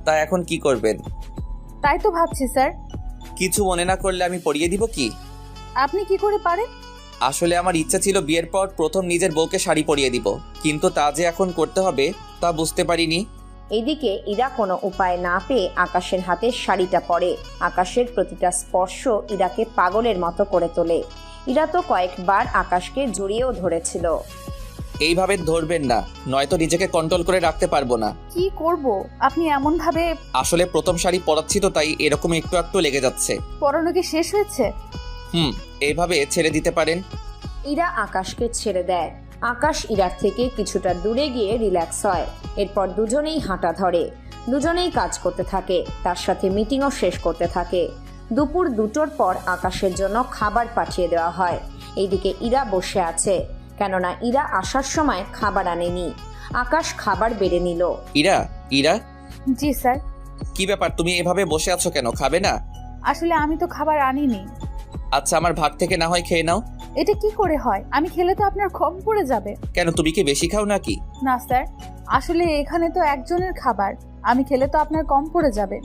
S2: তা এখন কি করবেন?
S4: তাই তো ভাবছি স্যার।
S2: কিছু মনে না করলে আমি পরিয়ে দিব কি?
S4: আপনি কি করে পারেন?
S2: আসলে আমার ইচ্ছা ছিল বিয়ের পর প্রথম নিজের বউকে শাড়ি পরিয়ে দিব, কিন্তু তা যে এখন করতে হবে তা বুঝতে পারিনি।
S1: এইদিকে ইরা কোনো উপায় না পেয়ে আকাশের হাতে শাড়িটা পরে। আকাশের প্রতিটা স্পর্শ ইরাকে পাগলের মতো করে তোলে। ইরা তো কয়েকবার আকাশকে জড়িয়েও ধরেছিল।
S2: এইভাবে ধরবেন না, নয়তো নিজেকে কন্ট্রোল করে রাখতে পারবো না।
S4: কি করব? আপনি এমন ভাবে।
S2: আসলে প্রথম শাড়ি পরাচ্ছি তো, তাই এরকম একটু একটু লেগে যাচ্ছে।
S4: পরানো কি শেষ হয়েছে?
S2: এইভাবে ছেড়ে দিতে পারেন।
S1: ইরা আকাশকে ছেড়ে দেয়। আকাশ ইরার থেকে কিছুটা দূরে গিয়ে রিল্যাক্স হয়। এরপর দুজনেই হাঁটা ধরে। দুজনেই কাজ করতে থাকে, তার সাথে মিটিংও শেষ করতে থাকে। দুপুর 2টোর পর আকাশের জন্য খাবার পাঠিয়ে দেওয়া হয়। এইদিকে ইরা বসে আছে, কেননা ইরা আসার সময় খাবার আনেনি। আকাশ খাবার বেড়ে নিল।
S2: ইরা, ইরা।
S4: জি স্যার।
S2: কি ব্যাপার, তুমি এভাবে বসে আছো কেন? খাবে না?
S4: আসলে আমি তো খাবার আনিনি।
S2: আচ্ছা, আমার ভাগ থেকে না হয় খেয়ে নাও।
S4: এটা কি করে হয়? আমি খেলে তো আপনার কম পড়ে যাবে।
S2: কেন, তুমি কি বেশি খাও নাকি?
S4: না স্যার, আসলে এখানে তো একজনের খাবার, আমি খেলে তো আপনার কম পড়ে যাবে।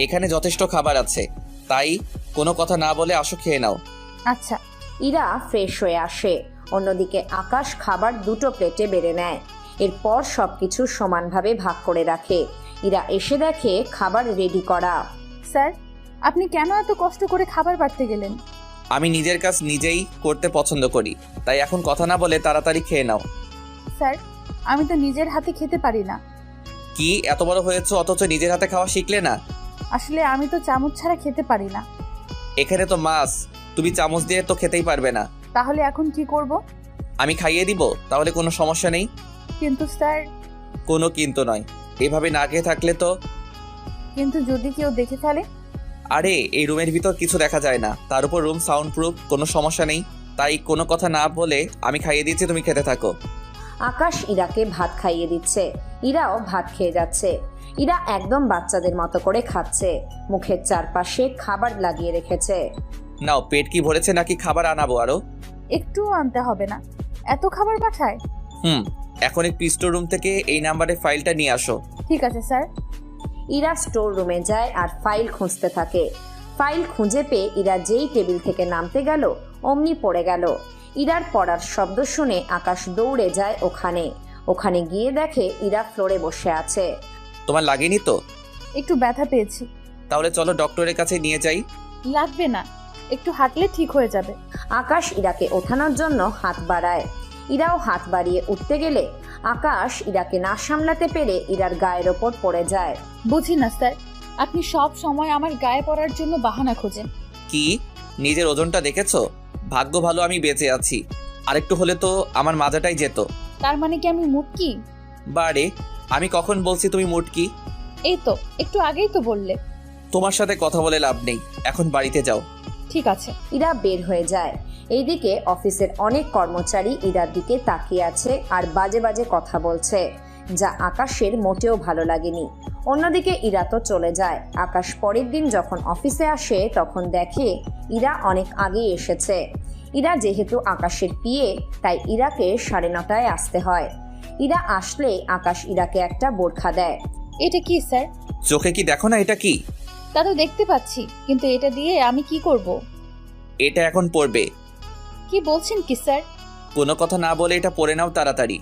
S2: এখানে যথেষ্ট খাবার আছে, তাই কোনো কথা না বলে আসো, খেয়ে নাও।
S4: আচ্ছা।
S1: ইরা ফ্রেশ হয়ে আসে। অন্যদিকে আকাশ খাবার দুটো প্লেটে বেড়ে নেয়। এরপর সবকিছু সমানভাবে ভাগ করে রাখে। ইরা এসে দেখে খাবার রেডি করা।
S4: স্যার, আপনি কেন এত কষ্ট করে খাবার বাড়তে গেলেন?
S2: আমি নিজের কাজ নিজেই করতে পছন্দ করি, তাই এখন কথা না বলে তাড়াতাড়ি খেয়ে নাও।
S4: স্যার, আমি তো নিজের হাতে খেতে পারি না।
S2: কি, এত বড় হয়েছে অথচ নিজের হাতে খাওয়া শিখলে না?
S4: আসলে আমি তো চামচ ছাড়া খেতে পারি না।
S2: এখানে তো মাছ, তুমি চামচ দিয়ে তো খেতেই পারবে না।
S4: তাহলে এখন কি করব?
S2: আমি খাইয়ে দিব, তাহলে কোনো সমস্যা নেই।
S4: কিন্তু স্যার।
S2: কোনো কিন্তু নয়, এভাবে না খেয়ে থাকলে তো।
S4: কিন্তু যদি কেউ দেখে ফেলে?
S2: আরে, এই রুমের ভিতর কিছু দেখা যায় না, তার উপর রুম সাউন্ড প্রুফ, কোনো সমস্যা নেই। তাই কোনো কথা না বলে আমি খাইয়ে দিচ্ছি, তুমি খেতে থাকো।
S1: আকাশ ইরাকে ভাত খাইয়ে দিচ্ছে। ইরাও ভাত খেয়ে যাচ্ছে। ইরা একদম বাচ্চাদের মতো করে খাচ্ছে। মুখের চারপাশে খাবার লাগিয়ে রেখেছে।
S2: নাও, পেট কি ভরেছে নাকি খাবার আনাবো আরো?
S4: একটু আনতে হবে না, এত খাবার পাঠায়?
S2: এখন একটু স্টোর রুম থেকে এই নাম্বারে ফাইলটা নিয়ে আসো।
S4: ঠিক আছে স্যার।
S1: ইরা স্টোর রুমে যায় আর ফাইল খুঁজতে থাকে। ফাইল খুঁজে পেয়ে ইরা যেই টেবিল থেকে নামতে গেল অমনি পড়ে গেল। ইরার পড়ার শব্দ শুনে আকাশ দৌড়ে যায় ওখানে গিয়ে দেখে ইরা ফ্লোরে বসে আছে।
S2: তোমার লাগেনি তো?
S4: একটু ব্যথা পেয়েছি।
S2: তাহলে চলো ডক্টরের কাছে নিয়ে যাই।
S4: লাগবে না, একটু হাঁটলে ঠিক হয়ে যাবে।
S1: আকাশ ইরাকে ওঠানোর জন্য হাত বাড়ায়। ইরাও হাত বাড়িয়ে উঠতে গেলে আকাশ ইরাকে না সামলাতে পেরে ইরার গায়ের ওপর পড়ে যায়।
S4: বুঝি না স্যার, আপনি সব সময় আমার গায়ে পড়ার জন্য বাহানা খোঁজেন।
S2: কি, নিজের ওজনটা দেখেছো? ভাগ্য ভালো আমি বেঁচে আছি, আরেকটু হলে তো আমার মাজাটাই যেত।
S4: তার মানে কি আমি মুটকি?
S2: বারে, আমি কখন বলছি তুমি মুটকি?
S4: এই তো একটু আগেই তো বললে।
S2: তোমার সাথে কথা বলে লাভ নেই, এখন বাড়িতে যাও।
S4: ঠিক আছে।
S1: ইরা বের হয়ে যায়। এইদিকে অফিসের অনেক কর্মচারী ইরার দিকে তাকিয়ে আছে আর বাজে বাজে কথা বলছে, যা আকাশের মোটেও ভালো লাগেনি। অন্যদিকে ইরা তো চলে যায়। আকাশ পরের দিন যখন অফিসে আসে তখন দেখে ইরা অনেক আগেই এসেছে। ইরা যেহেতু আকাশের পিএ, তাই ইরাকে 9:30টায় আসতে হয়। ইরা আসলে আকাশ ইরাকে একটা বোরখা দেয়।
S4: এটা কি স্যার?
S2: চোখে কি দেখো না এটা কি?
S4: তা তো দেখতে পাচ্ছি, কিন্তু এটা দিয়ে আমি কি করব?
S2: এটা এখন পরবে।
S4: কি বলছেন কি স্যার?
S2: কোনো কথা না বলে এটা পরে নাও তাড়াতাড়ি।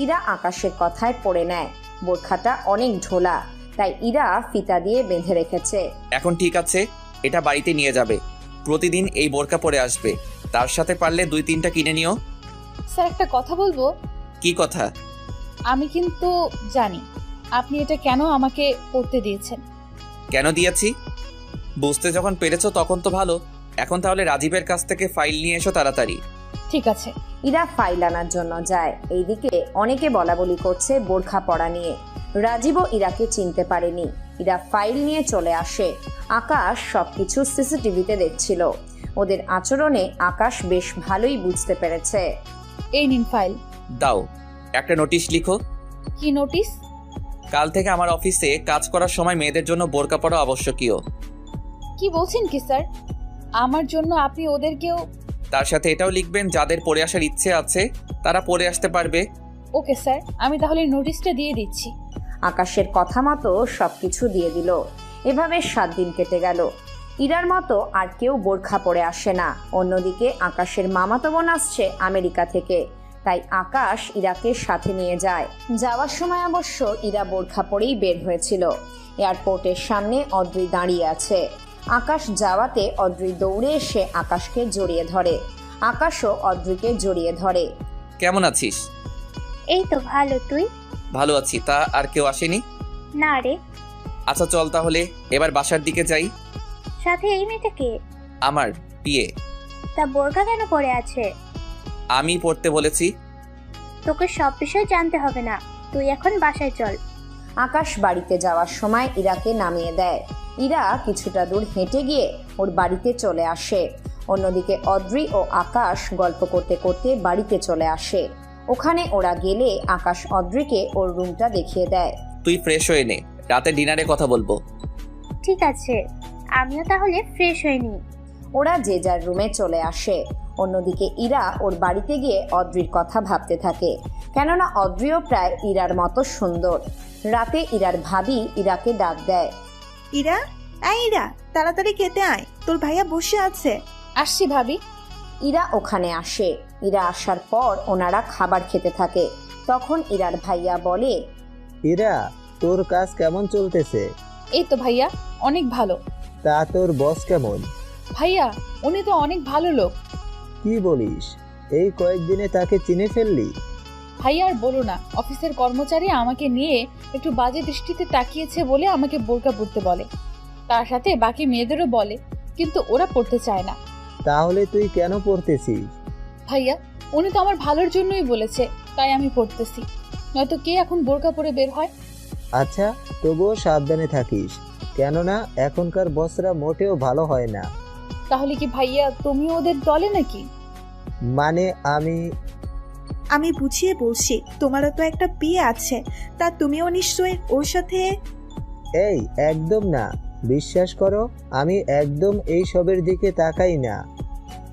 S1: ইরা আকাশের কথায় পড়ে নেয়। বোরখাটা অনেক ঢোলা, তাই ইরা ফিতা দিয়ে বেঁধে রেখেছে।
S2: এখন ঠিক আছে, এটা বাড়িতে নিয়ে যাবে। প্রতিদিন এই বোরকা পরে আসবে, তার সাথে পারলে 2-3টা কিনে নিও।
S4: স্যার, একটা কথা বলবো?
S2: কি কথা?
S4: আমি কিন্তু জানি আপনি এটা কেন আমাকে পড়তে দিয়েছেন।
S2: কেন দিয়েছি বুঝতে যখন পেরেছো তখন তো ভালো। এখন তাহলে রাজীবের কাছ থেকে ফাইল নিয়ে এসো তাড়াতাড়ি।
S4: ঠিক আছে।
S1: ইরা ফাইল আনার জন্য যায়। এইদিকে অনেকে বলাবলি করছে বোরখা পরা নিয়ে। রাজীবও ইরাকে চিনতে পারেনি। ইরা ফাইল নিয়ে চলে আসে। আকাশ সবকিছু সিসিটিভিতে দেখছিল। ওদের আচরণে আকাশ বেশ ভালোই বুঝতে পেরেছে।
S4: এই নিন ফাইল।
S2: দাও, একটা নোটিশ লিখো।
S4: কি নোটিশ?
S2: কাল থেকে আমার অফিসে কাজ করার সময় মেয়েদের জন্য বোরকা পরা আবশ্যকীয়।
S4: কি বলছেন কি স্যার? আমার জন্য আপনি ওদেরকেও?
S2: তার সাথে এটাও লিখবেন যাদের পরে আসার ইচ্ছে আছে তারা পরে আসতে পারবে।
S4: ওকে স্যার, আমি তাহলে নোটিশটা দিয়ে দিচ্ছি।
S1: আকাশের কথা মতো সবকিছু দিয়ে দিল। এভাবে 7 দিন কেটে গেল। ইরার মতো আর কেউ বোরখা পরে আসে না। অন্যদিকে আকাশের মামাতো বোন আসছে আমেরিকা থেকে, তাই আকাশ ইরাকে সাথে নিয়ে যায়। যাওয়ার সময় অবশ্য ইরা বোরখা পরেই বের হয়েছিল। এয়ারপোর্টের সামনে অদ্রি দাঁড়িয়ে আছে। আকাশ যাওয়াতে অদ্রি দৌড়ে এসে আকাশকে জড়িয়ে ধরে। আকাশও অদ্রিকে জড়িয়ে ধরে।
S2: কেমন আছিস?
S12: এই তো ভালো, তুই?
S2: ভালো আছি। তা আর কেউ আসেনি?
S12: না রে।
S2: আচ্ছা চল তাহলে এবার বাসার দিকে যাই।
S12: সাথে এই মেয়েটা কে?
S2: আমার পিএ।
S12: তা বোরকা কেন পরে আছে?
S2: আমি পড়তে বলেছি।
S12: তোকে সব বিষয় জানতে হবে না, তুই এখন বাসায় চল।
S1: আকাশ বাড়িতে যাওয়ার সময় ইরাকে নামিয়ে দেয়। ইরা কিছুটা দূর হেঁটে গিয়ে ওর বাড়িতে চলে আসে। অন্যদিকে অদ্রি ও আকাশ গল্প করতে করতে বাড়িতে চলে আসে। ওখানে ওরা গেলে আকাশ অদ্রিকে ওর রুমটা দেখিয়ে দেয়।
S2: তুই ফ্রেশ হয়ে নে, রাতে ডিনারে কথা বলবো।
S12: ঠিক আছে, আমিও তাহলে ফ্রেশ হয়ে নিই।
S1: ওরা যে যার রুমে চলে আসে। অন্যদিকে ইরা ওর বাড়িতে গিয়ে অদ্রির কথা ভাবতে থাকে, কেননা অদ্রিও প্রায় ইরার মতো সুন্দর। রাতে ইরার ভাবি ইরাকে ডাক দেয়।
S13: ইরা, ইরা, তাড়াতাড়ি খেতে আয়, তোর ভাইয়া বসে আছে।
S4: আসছি ভাবি।
S1: ইরা ওখানে আসে। ইরা আসার পর ওনারা খাবার খেতে থাকে। তখন ইরার ভাইয়া বলে,
S8: ইরা, তোর কাজ কেমন চলতেছে?
S4: এই তো ভাইয়া, অনেক ভালো।
S8: তা তোর বস কেমন?
S4: ভাইয়া, উনি তো অনেক ভালো লোক।
S8: কি বলিস, এই কয়েকদিনে তাকে চিনে ফেললি?
S4: ভাইয়া আর বলো না, অফিসের কর্মচারী আমাকে নিয়ে একটু বাজে দৃষ্টিতে তাকিয়েছে বলে আমাকে বোরকা পরতে বলে। তার সাথে বাকি মেয়েদেরও বলে, কিন্তু ওরা পড়তে চায় না।
S8: তাহলে তুই কেন পড়তেছিস?
S4: ভাইয়া, উনি তো আমার ভালোর জন্যই বলেছে, তাই আমি পড়তেছি। নয়তো কে এখন বোরকা পরে বের হয়?
S8: আচ্ছা, তবুও সাবধানে থাকিস, কেননা এখনকার বসরা মোটেও ভালো হয় না।
S4: তাহলে কি ভাইয়া তুমি ওদের দলে নাকি?
S8: মানে
S13: আমি বুঝিয়ে বলছি, তোমারও তো একটা বিয়ে আছে, তা তুমিও নিশ্চয়ই ওর সাথে।
S8: এই একদম না, বিশ্বাস করো, আমি একদম এই সবের দিকে তাকাই না।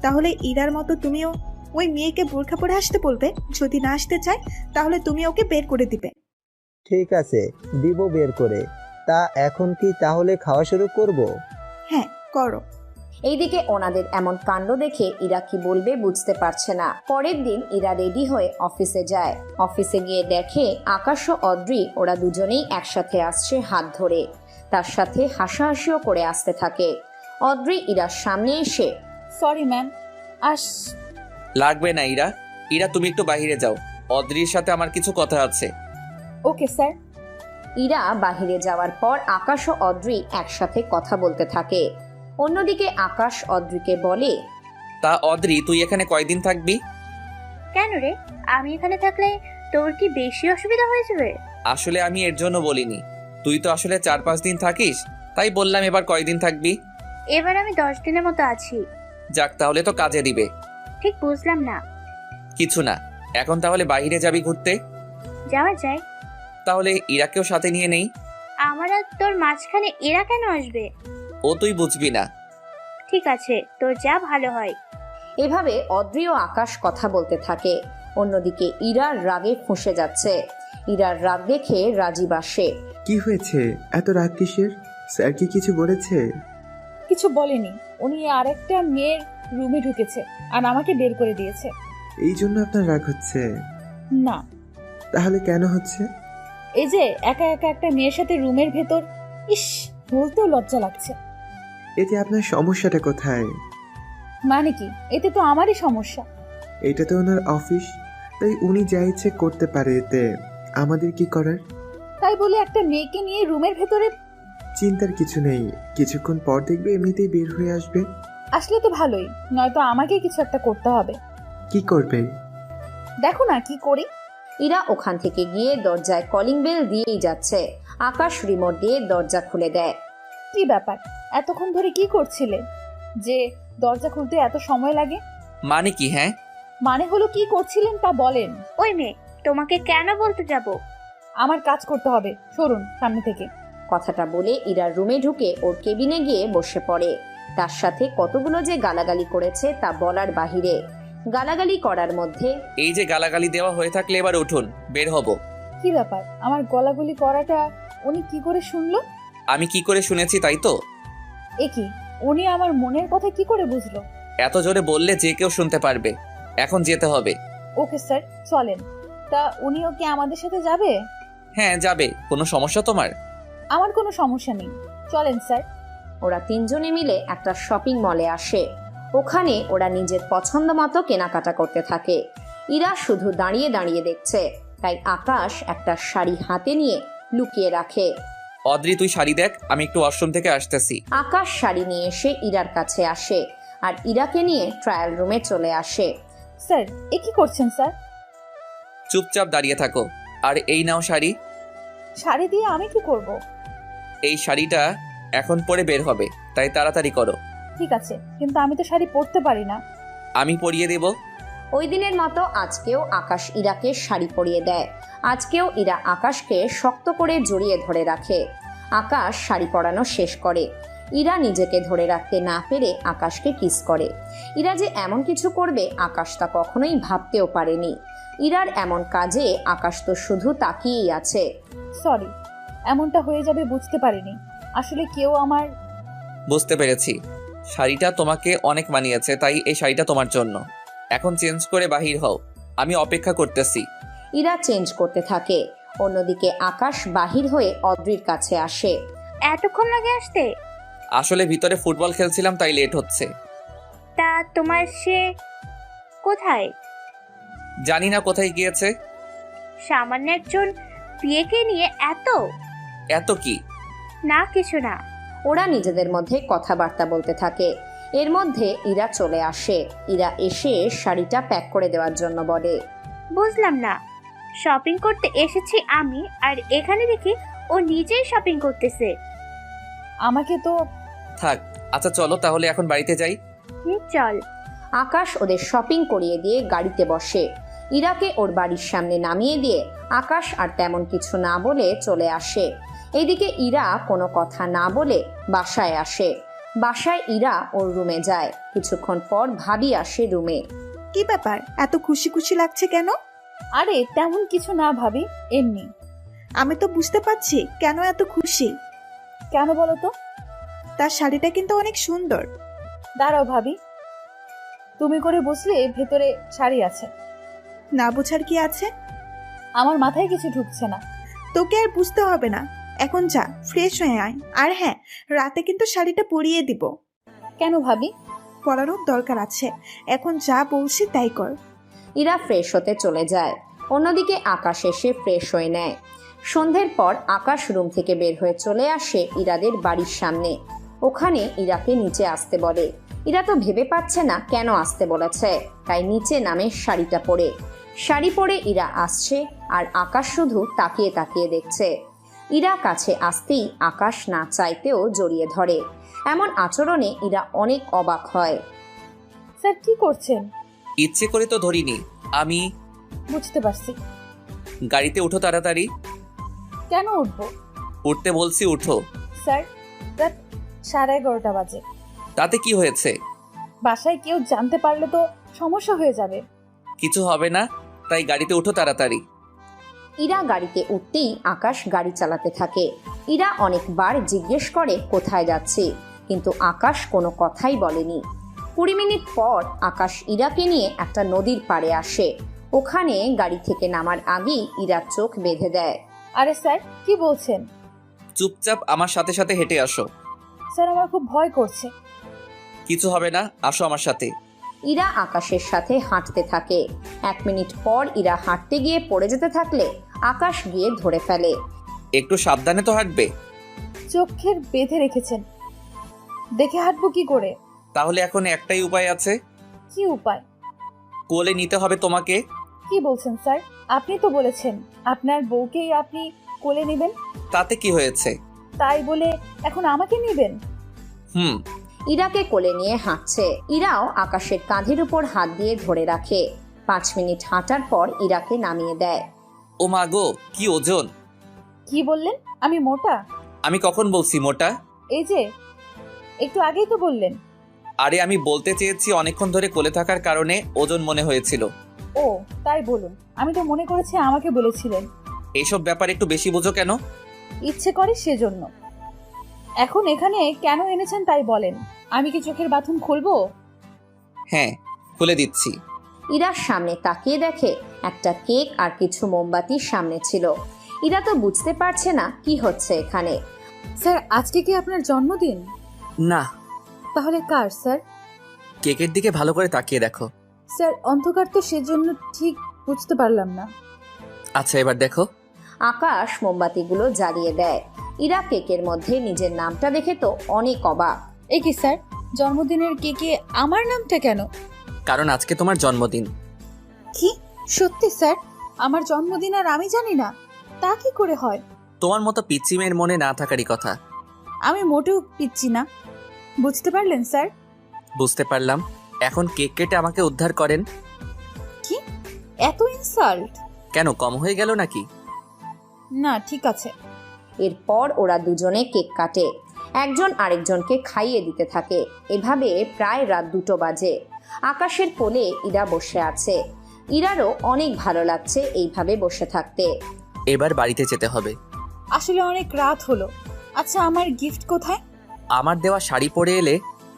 S13: তাহলে ইরার মতো তুমিও ওই মেয়েকে বোরখা পরে আসতে বলবে। যদি না আসতে চায় তাহলে তুমি ওকে বের করে দিবে।
S8: ঠিক আছে, দিব বের করে। তা এখন কি তাহলে খাওয়া শুরু করব?
S13: হ্যাঁ, করো।
S1: এইদিকে ওনাদের এমন কাণ্ড দেখে ইরা কি বলবে বুঝতে পারছে না। পরের দিন ইরা রেডি হয়ে অফিসে যায়। অফিসে গিয়ে দেখে আকাশ ও অদ্রি ওরা দুজনেই একসাথে আসছে হাত ধরে। তার সাথে হাসাহাসিও করে আসতে থাকে। অদ্রি ইরার সামনে এসে,
S4: সরি ম্যাম,
S2: লাগবে না ইরা। ইরা, তুমি একটু বাইরে যাও, অদ্রির সাথে আমার কিছু কথা আছে।
S4: Okay sir.
S1: ইরা বাহিরে যাওয়ার পর আকাশ ও অদ্রি একসাথে কথা বলতে থাকে। অন্যদিকে আকাশ অদ্রিকে বলে,
S2: তা অদ্রি, তুই এখানে কয়দিন থাকবি?
S12: কেন রে, আমি এখানে থাকলে তোর কি বেশি অসুবিধা হয়ে যাবে?
S2: আসলে আমি এর জন্য বলিনি, তুই তো আসলে 4-5 দিন থাকিস, তাই বললাম এবার কয়দিন থাকবি।
S12: এবার আমি 10 দিনের মতো আছি।
S2: যাক, তাহলে তো কাজে দিবে।
S12: ঠিক বুঝলাম না।
S2: কিছু না, এখন তাহলে বাইরে যাবি ঘুরতে?
S12: যাওয়া যায়।
S2: তাহলে ইরাকেও সাথে নিয়ে নেই।
S12: আমার আর তোর মাঝখানে এরা কেন আসবে?
S2: ও তুই বুঝবি না।
S12: ঠিক আছে, তোর যা ভালো হয়।
S1: এভাবে অদ্রি ও আকাশ কথা বলতে থাকে। অন্যদিকে ইরার রাগে ফুঁসে যাচ্ছে। ইরার রাগ দেখে রাজীব আসে।
S10: কি হয়েছে, এত রাগ কিসের? স্যার কি কিছু বলেছে?
S4: কিছু বলেনি, উনি আরেকটা মেয়ের রুমে ঢুকেছে আর আমাকে বের করে দিয়েছে।
S10: এই জন্য আপনার রাগ হচ্ছে?
S4: না।
S10: তাহলে কেন হচ্ছে?
S4: এই যে একা একা একটা মেয়ের সাথে রুমের ভেতর, ইস, বলতেও লজ্জা লাগছে।
S10: এতে আপনার সমস্যাটা কোথায়?
S4: মানে কি, এতে তো আমারই সমস্যা।
S10: এটা তো ওনার অফিস, তাই উনি যা ইচ্ছে করতে পারে, এতে আমাদের কি করার?
S4: তাই বলে একটা মেয়েকে নিয়ে রুমের ভেতরে?
S10: চিন্তার কিছু নেই, কিছুক্ষণ পর দেখবে এমনিতেই বের হয়ে আসবে।
S4: আসলে তো ভালোই, নয়তো আমাকে কিছু একটা করতে হবে।
S10: কি করবে?
S4: দেখো না কি করি।
S1: ইরা ওখান থেকে গিয়ে দরজায় কলিং বেল দিয়েই যাচ্ছে। আকাশ রিমোট দিয়ে দরজা খুলে দেয়।
S4: কি ব্যাপার, এতক্ষণ ধরে কি করছিলে যে দরজা খুলতে এত সময় লাগে?
S2: মানে কি? হ্যাঁ,
S4: মানে হলো কি করছিলেন তা বলেন।
S12: ওই মেয়ে, তোমাকে কেন বলতে যাব?
S4: আমার কাজ করতে হবে, সরুন সামনে থেকে।
S1: কথাটা বলে ইরার রুমে ঢুকে ওর কেবিনে গিয়ে বসে পড়ে। তার সাথে কতগুলো যে গালাগালি করেছে তা বলার বাহিরে। গালাগালি করার মধ্যে,
S2: এই যে গালাগালি দেওয়া হয়ে থাকলে এবার উঠুন, বের হব।
S4: কি ব্যাপার, আমার গলাগুলি করাটা উনি কি করে শুনলো?
S2: আমি কি করে শুনেছি তাই তো?
S4: এ কি, উনি আমার মনের কথা কি করে বুঝলো?
S2: এত জোরে বললে যে কেউ শুনতে পারবে। এখন যেতে হবে।
S4: ওকে স্যার, চলেন। তা উনিও কি আমাদের সাথে যাবে?
S2: হ্যাঁ যাবে। কোনো সমস্যা তোমার?
S4: আমার কোনো সমস্যা নেই, চলেন স্যার।
S1: ওরা তিনজনে মিলে একটা শপিং মলে আসে। ওখানে ওরা নিজের পছন্দ মতো কেনাকাটা করতে থাকে। ইরা শুধু দাঁড়িয়ে দাঁড়িয়ে দেখছে, তাই আকাশ একটা শাড়ি হাতে নিয়ে লুকিয়ে রাখে।
S2: অদ্রি, তুই শাড়ি দেখ, আমি একটু ওয়াশরুম থেকে আসতেছি।
S1: আকাশ শাড়ি নিয়ে এসে ইরার কাছে আসে আর ইরাকে নিয়ে ট্রায়াল রুমে চলে আসে।
S4: স্যার, এ কি করছেন স্যার?
S2: চুপচাপ দাঁড়িয়ে থাকো। আর এই নাও শাড়ি।
S4: শাড়ি দিয়ে আমি কি করব?
S2: এই শাড়িটা এখন পরে বের হবে, তাই তাড়াতাড়ি করো।
S4: ঠিক আছে, কিন্তু আমি তো শাড়ি পরতে পারি না।
S2: আমি পরিয়ে দেব।
S1: ওই দিনের মতো আজকেও আকাশ ইরাকে শাড়ি পরিয়ে দেয়। আজকেও ইরা আকাশকে শক্ত করে জড়িয়ে ধরে রাখে। আকাশ শাড়ি পরানো শেষ করে। ইরা নিজেকে ধরে রাখতে না পেরে আকাশকে কিস করে। ইরা যে এমন কিছু করবে আকাশ তা কখনোই ভাবতেও পারেনি। ইরার এমন কাজে আকাশ তো শুধু তাকিয়েই আছে।
S4: সরি, এমনটা হয়ে যাবে বুঝতে পারিনি। আসলে কেউ আমার...
S2: বুঝতে পেরেছি, শাড়িটা তোমাকে অনেক মানিয়েছে, তাই এই শাড়িটা তোমার জন্য। এখন চেঞ্জ করে বাহির হও, আমি অপেক্ষা করতেছি।
S1: ইরা চেঞ্জ করতে থাকে। অন্যদিকে আকাশ বাহির হয়ে অদ্রির কাছে আসে।
S12: এতক্ষণ লাগে আসতে?
S2: আসলে ভিতরে ফুটবল খেলছিলাম, তাই লেট হচ্ছে।
S12: তা তোমার সে কোথায়?
S2: জানি না কোথায় গিয়েছে।
S12: সামান্য একজন বিয়েকে নিয়ে
S2: এত কি?
S12: না, কিছু না।
S1: ওরা নিজেদের মধ্যে কথাবার্তা বলতে থাকে। এর মধ্যে ইরা চলে আসে। ইরা এসে শাড়িটা প্যাক করে দেওয়ার জন্য বলে।
S12: বুঝলাম না, শপিং করতে এসেছি আমি, আর এখানে দেখি ও নিজেই শপিং করতেছে।
S4: আমাকে তো...
S2: থাক, আচ্ছা চলো তাহলে এখন বাড়িতে যাই।
S12: চল।
S1: আকাশ ওদের শপিং করিয়ে দিয়ে গাড়িতে বসে। ইরাকে ওর বাড়ির সামনে নামিয়ে দিয়ে আকাশ আর তেমন কিছু না বলে চলে আসে। এইদিকে ইরা কোনো কথা না বলে বাসায় আসে। বাসায় ইরা ওর রুমে যায়। কিছুক্ষণ পর ভাবি আসে রুমে।
S13: কি ব্যাপার, এত খুশি খুশি লাগছে কেন?
S4: আরে তেমন কিছু না ভাবি, এমনি।
S13: আমি তো বুঝতে পারছি কেন এত খুশি।
S4: কেন বলো তো?
S13: তার শাড়িটা কিন্তু অনেক সুন্দর।
S4: দাঁড়াও ভাবি, তুমি করে বুঝলে ভেতরে শাড়ি আছে।
S13: না বুঝার কি আছে?
S4: আমার মাথায় কিছু ঢুকছে না।
S13: তোকে আর বুঝতে হবে না, এখন যা ফ্রেশ হয়ে আয়। আর হ্যাঁ, রাতে কিন্তু শাড়িটা পরিয়ে দিব।
S4: কেন ভাবি?
S13: পরানোর দরকার আছে। এখন যা বলছি তাই কর।
S1: ইরা ফ্রেশ হতে চলে যায়। অন্যদিকে আকাশ এসে ফ্রেশ হয়ে নেয়। সন্ধ্যের পর আকাশ রুম থেকে বের হয়ে চলে আসে ইরাদের বাড়ির সামনে। ওখানে ইরাকে নিচে আসতে বলে। ইরা তো ভেবে পাচ্ছে না কেন আসতে বলেছে, তাই নিচে নামে শাড়িটা পরে। শাড়ি পরে ইরা আসছে আর আকাশ শুধু তাকিয়ে তাকিয়ে দেখছে। ইরা কাছে আসতেই আকাশ না চাইতেও জড়িয়ে ধরে। এমন আচরণে ইরা অনেক অবাক হয়।
S4: স্যার কি করছেন?
S2: ইচ্ছে করে তো ধরিনি আমি।
S4: বুঝতে পারছি।
S2: গাড়িতে উঠো তাড়াতাড়ি।
S4: কেন উঠবো?
S2: উঠতে বলছি, উঠো।
S4: স্যার, রাত 11:30 বাজে।
S2: তাতে কি হয়েছে?
S4: বাসায় কেউ জানতে পারলে তো সমস্যা হয়ে যাবে।
S2: কিছু হবে না, তাই গাড়িতে উঠো তাড়াতাড়ি।
S1: ইরা গাড়িতে উঠতেই আকাশ গাড়ি চালাতে থাকে। ইরা অনেকবার জিজ্ঞেস করে কোথায় যাচ্ছে, কিন্তু আকাশ কোনো কথাই বলেনি। 20 মিনিট পর আকাশ ইরাকে নিয়ে একটা নদীর পাড়ে আসে। ওখানে গাড়ি থেকে নামার আগেই ইরা চোখ বেঁধে দেয়।
S4: আরে স্যার, কি বলছেন?
S2: চুপচাপ আমার সাথে সাথে হেঁটে আসো।
S4: স্যার, আমার খুব ভয় করছে।
S2: কিছু হবে না, আসো আমার সাথে।
S1: ইরা আকাশের সাথে হাঁটতে থাকে। 1 মিনিট পর ইরা হাঁটতে গিয়ে পড়ে যেতে থাকলে আকাশ গিয়ে ধরে ফেলে।
S2: একটু সাবধানে তো হাঁটবে।
S4: চোখের বেঁধে রেখেছেন, দেখে হাঁটবো কি করে?
S2: তাহলে এখন একটাই উপায় আছে।
S4: কি উপায়?
S2: কোলে নিতে হবে তোমাকে।
S4: কি বলছেন স্যার? আপনি তো বলেছেন আপনার বউকেই আপনি কোলে নেবেন।
S2: তাতে কি হয়েছে?
S4: তাই বলে এখন আমাকে নেবেন?
S1: ইরাকে কোলে নিয়ে হাঁটছে। ইরাও আকাশের কাঁধের উপর হাত দিয়ে ধরে রাখে। 5 মিনিট হাঁটার পর ইরাকে নামিয়ে দেয়।
S2: ও মা গো, কি ওজন!
S4: কি বললেন? আমি মোটা?
S2: আমি কখন বলছি মোটা?
S4: এই যে একটু আগেই তো বললেন।
S2: আরে আমি বলতে চেয়েছি অনেকক্ষণ ধরে কোলে থাকার কারণে ওজন মনে হয়েছিল।
S4: ও তাই বলুন, আমি তো মনে করেছি আমাকে বলেছিলেন।
S2: এইসব ব্যাপার একটু বেশি বোঝো কেন?
S4: ইচ্ছে করে সেজন্য। এখন এখানে কেন এনেছেন তাই বলেন। আমি কি চোখের বাথরুম খুলবো?
S2: হ্যাঁ, খুলে দিচ্ছি।
S1: ইরার সামনে তাকিয়ে দেখে একটা কেক আর কিছু মোমবাতি সামনে ছিল। ইরা তো বুঝতে পারছে না কি হচ্ছে এখানে।
S4: স্যার, আজকে কি আপনার জন্মদিন?
S2: না।
S4: তাহলে কার স্যার?
S2: কেকের দিকে ভালো করে তাকিয়ে দেখো।
S4: স্যার, অন্ধকার তো সেজন্য ঠিক বুঝতে পারলাম না।
S2: আচ্ছা, এবার দেখো।
S1: আকাশ মোমবাতিগুলো জ্বালিয়ে দেয়। ইরা কেকের মধ্যে নিজের নামটা দেখে তো অনেক অবাক।
S4: এ কি স্যার, জন্মদিনের কেকে আমার নামটা কেন?
S2: কারণ আজকে তোমার জন্মদিন।
S4: কি সত্যি স্যার? আমার জন্মদিন আর আমি জানি না? তা কি করে হয়?
S2: তোমার মতো পিচ্চি মেয়ের মনে না থাকারই কথা।
S4: আমি মোটেও পিচ্ছি না, বুঝতে পারলেন স্যার?
S2: বুঝতে পারলাম। এখন কেক কেটে আমাকে উদ্ধার করেন।
S4: কি এত ইনসাল্ট!
S2: কেন, কম হয়ে গেল নাকি?
S4: না, ঠিক আছে।
S1: এরপর ওরা দুজনে কেক কাটে। একজন আরেকজনকে খাইয়ে দিতে থাকে। এভাবে প্রায় রাত 2টো বাজে। আকাশের কোলে ইরা বসে আছে। ইরারও অনেক ভালো লাগছে এইভাবে বসে থাকতে।
S2: এবার বাড়িতে যেতে হবে।
S4: আসলে অনেক রাত হলো। আচ্ছা, আমার গিফট কোথায়?
S2: আমার দেওয়া শাড়ি পরে এলে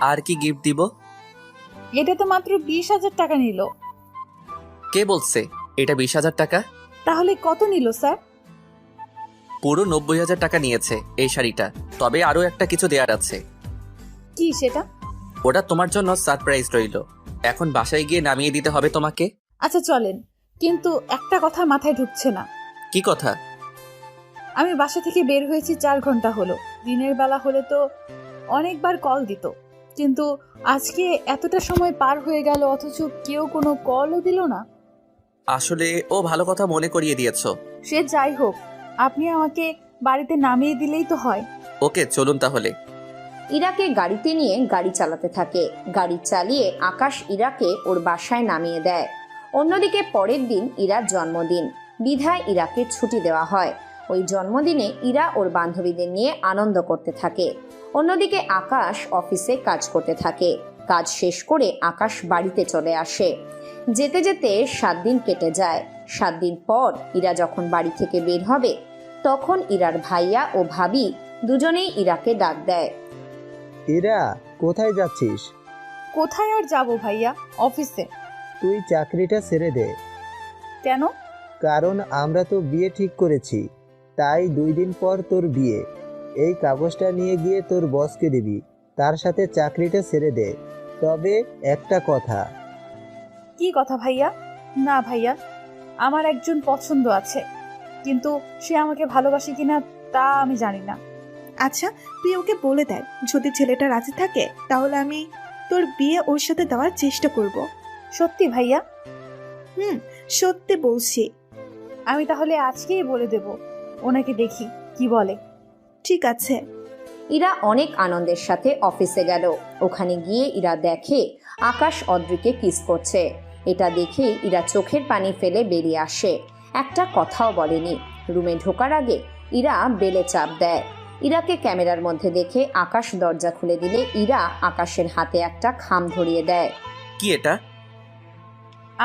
S2: আর কি গিফট দিব?
S4: এটা তো মাত্র 20,000 টাকা নিল।
S2: কে বলছে এটা 20,000 টাকা?
S4: তাহলে কত নিল স্যার?
S2: পুরো 90,000 টাকা নিয়েছে এই শাড়িটা। তবে আরো একটা কিছু দেওয়ার আছে।
S4: কি সেটা?
S2: ওটা তোমার জন্য সারপ্রাইজ রইল। এখন বাসায় গিয়ে নামিয়ে দিতে হবে তোমাকে।
S4: আচ্ছা চলেন, কিন্তু একটা কথা মাথায় ঢুকছে না।
S2: কি কথা?
S4: আমি বাসা থেকে বের হয়েছি 4 ঘন্টা হলো। দিনের বেলা হলে তো অনেকবার কল দিত, কিন্তু আজকে এতটা সময় পার হয়ে গেল অথচ কেউ কোনো কলও দিল না।
S2: আসলে ও ভালো কথা মনে করিয়ে দিয়েছো।
S4: সে যাই হোক, আপনি আমাকে বাড়িতে নামিয়ে দিলেই তো হয়।
S2: ওকে, চলুন তাহলে।
S1: ইরাকে গাড়িতে নিয়ে গাড়ি চালাতে থাকে। গাড়ি চালিয়ে আকাশ ইরাকে ওর বাসায় নামিয়ে দেয়। অন্যদিকে পরের দিন ইরার জন্মদিন, বিধায় ইরাকে ছুটি দেওয়া হয়। ওই জন্মদিনে ইরা ওর বান্ধবীদের নিয়ে আনন্দ করতে থাকে। অন্যদিকে আকাশ অফিসে কাজ করতে থাকে। কাজ শেষ করে আকাশ বাড়িতে চলে আসে। যেতে যেতে 7 দিন কেটে যায়। 7 দিন পর ইরা যখন বাড়ি থেকে বের হবে, তখন ইরার ভাইয়া ও ভাবি দুজনেই ইরাকে ডাক দেয়।
S8: ইরা, কোথায় যাচ্ছিস?
S4: কোথায় আর যাব ভাইয়া, অফিসে।
S8: তুই চাকরিটা ছেড়ে দে।
S4: কেন?
S8: কারণ আমরা তো বিয়ে ঠিক করেছি, তাই 2 দিন পর তোর বিয়ে। এই কাগজটা নিয়ে গিয়ে তোর বসকে দিবি, তার সাথে চাকরিটা ছেড়ে দে। তবে একটা কথা।
S4: কি কথা ভাইয়া? না ভাইয়া, আমার একজন পছন্দ আছে, কিন্তু সে আমাকে ভালোবাসে কিনা তা আমি জানি না।
S13: আচ্ছা, তুই ওকে বলে দেখ, যদি ছেলেটা রাজি থাকে তাহলে আমি তোর বিয়ে ওর সাথে দেওয়ার চেষ্টা করব।
S4: সত্যি ভাইয়া?
S13: সত্যি বলছি।
S4: আমি তাহলে আজকেই বলে দেব, ওনাকে দেখি কি বলে।
S13: ঠিক আছে।
S1: ইরা অনেক আনন্দের সাথে অফিসে গেল। ওখানে গিয়ে ইরা দেখে আকাশ অদ্রিকে কিস করছে। এটা দেখে ইরা চোখের পানি ফেলে বেরিয়ে আসে। একটা কথাও বলেনি। রুমে ঢোকার আগে ইরা বেলে চাপ দেয়। ইরাকে ক্যামেরার মধ্যে দেখে আকাশ দরজা খুলে দিলে ইরা আকাশের হাতে একটা খাম ধরিয়ে দেয়।
S2: কি এটা?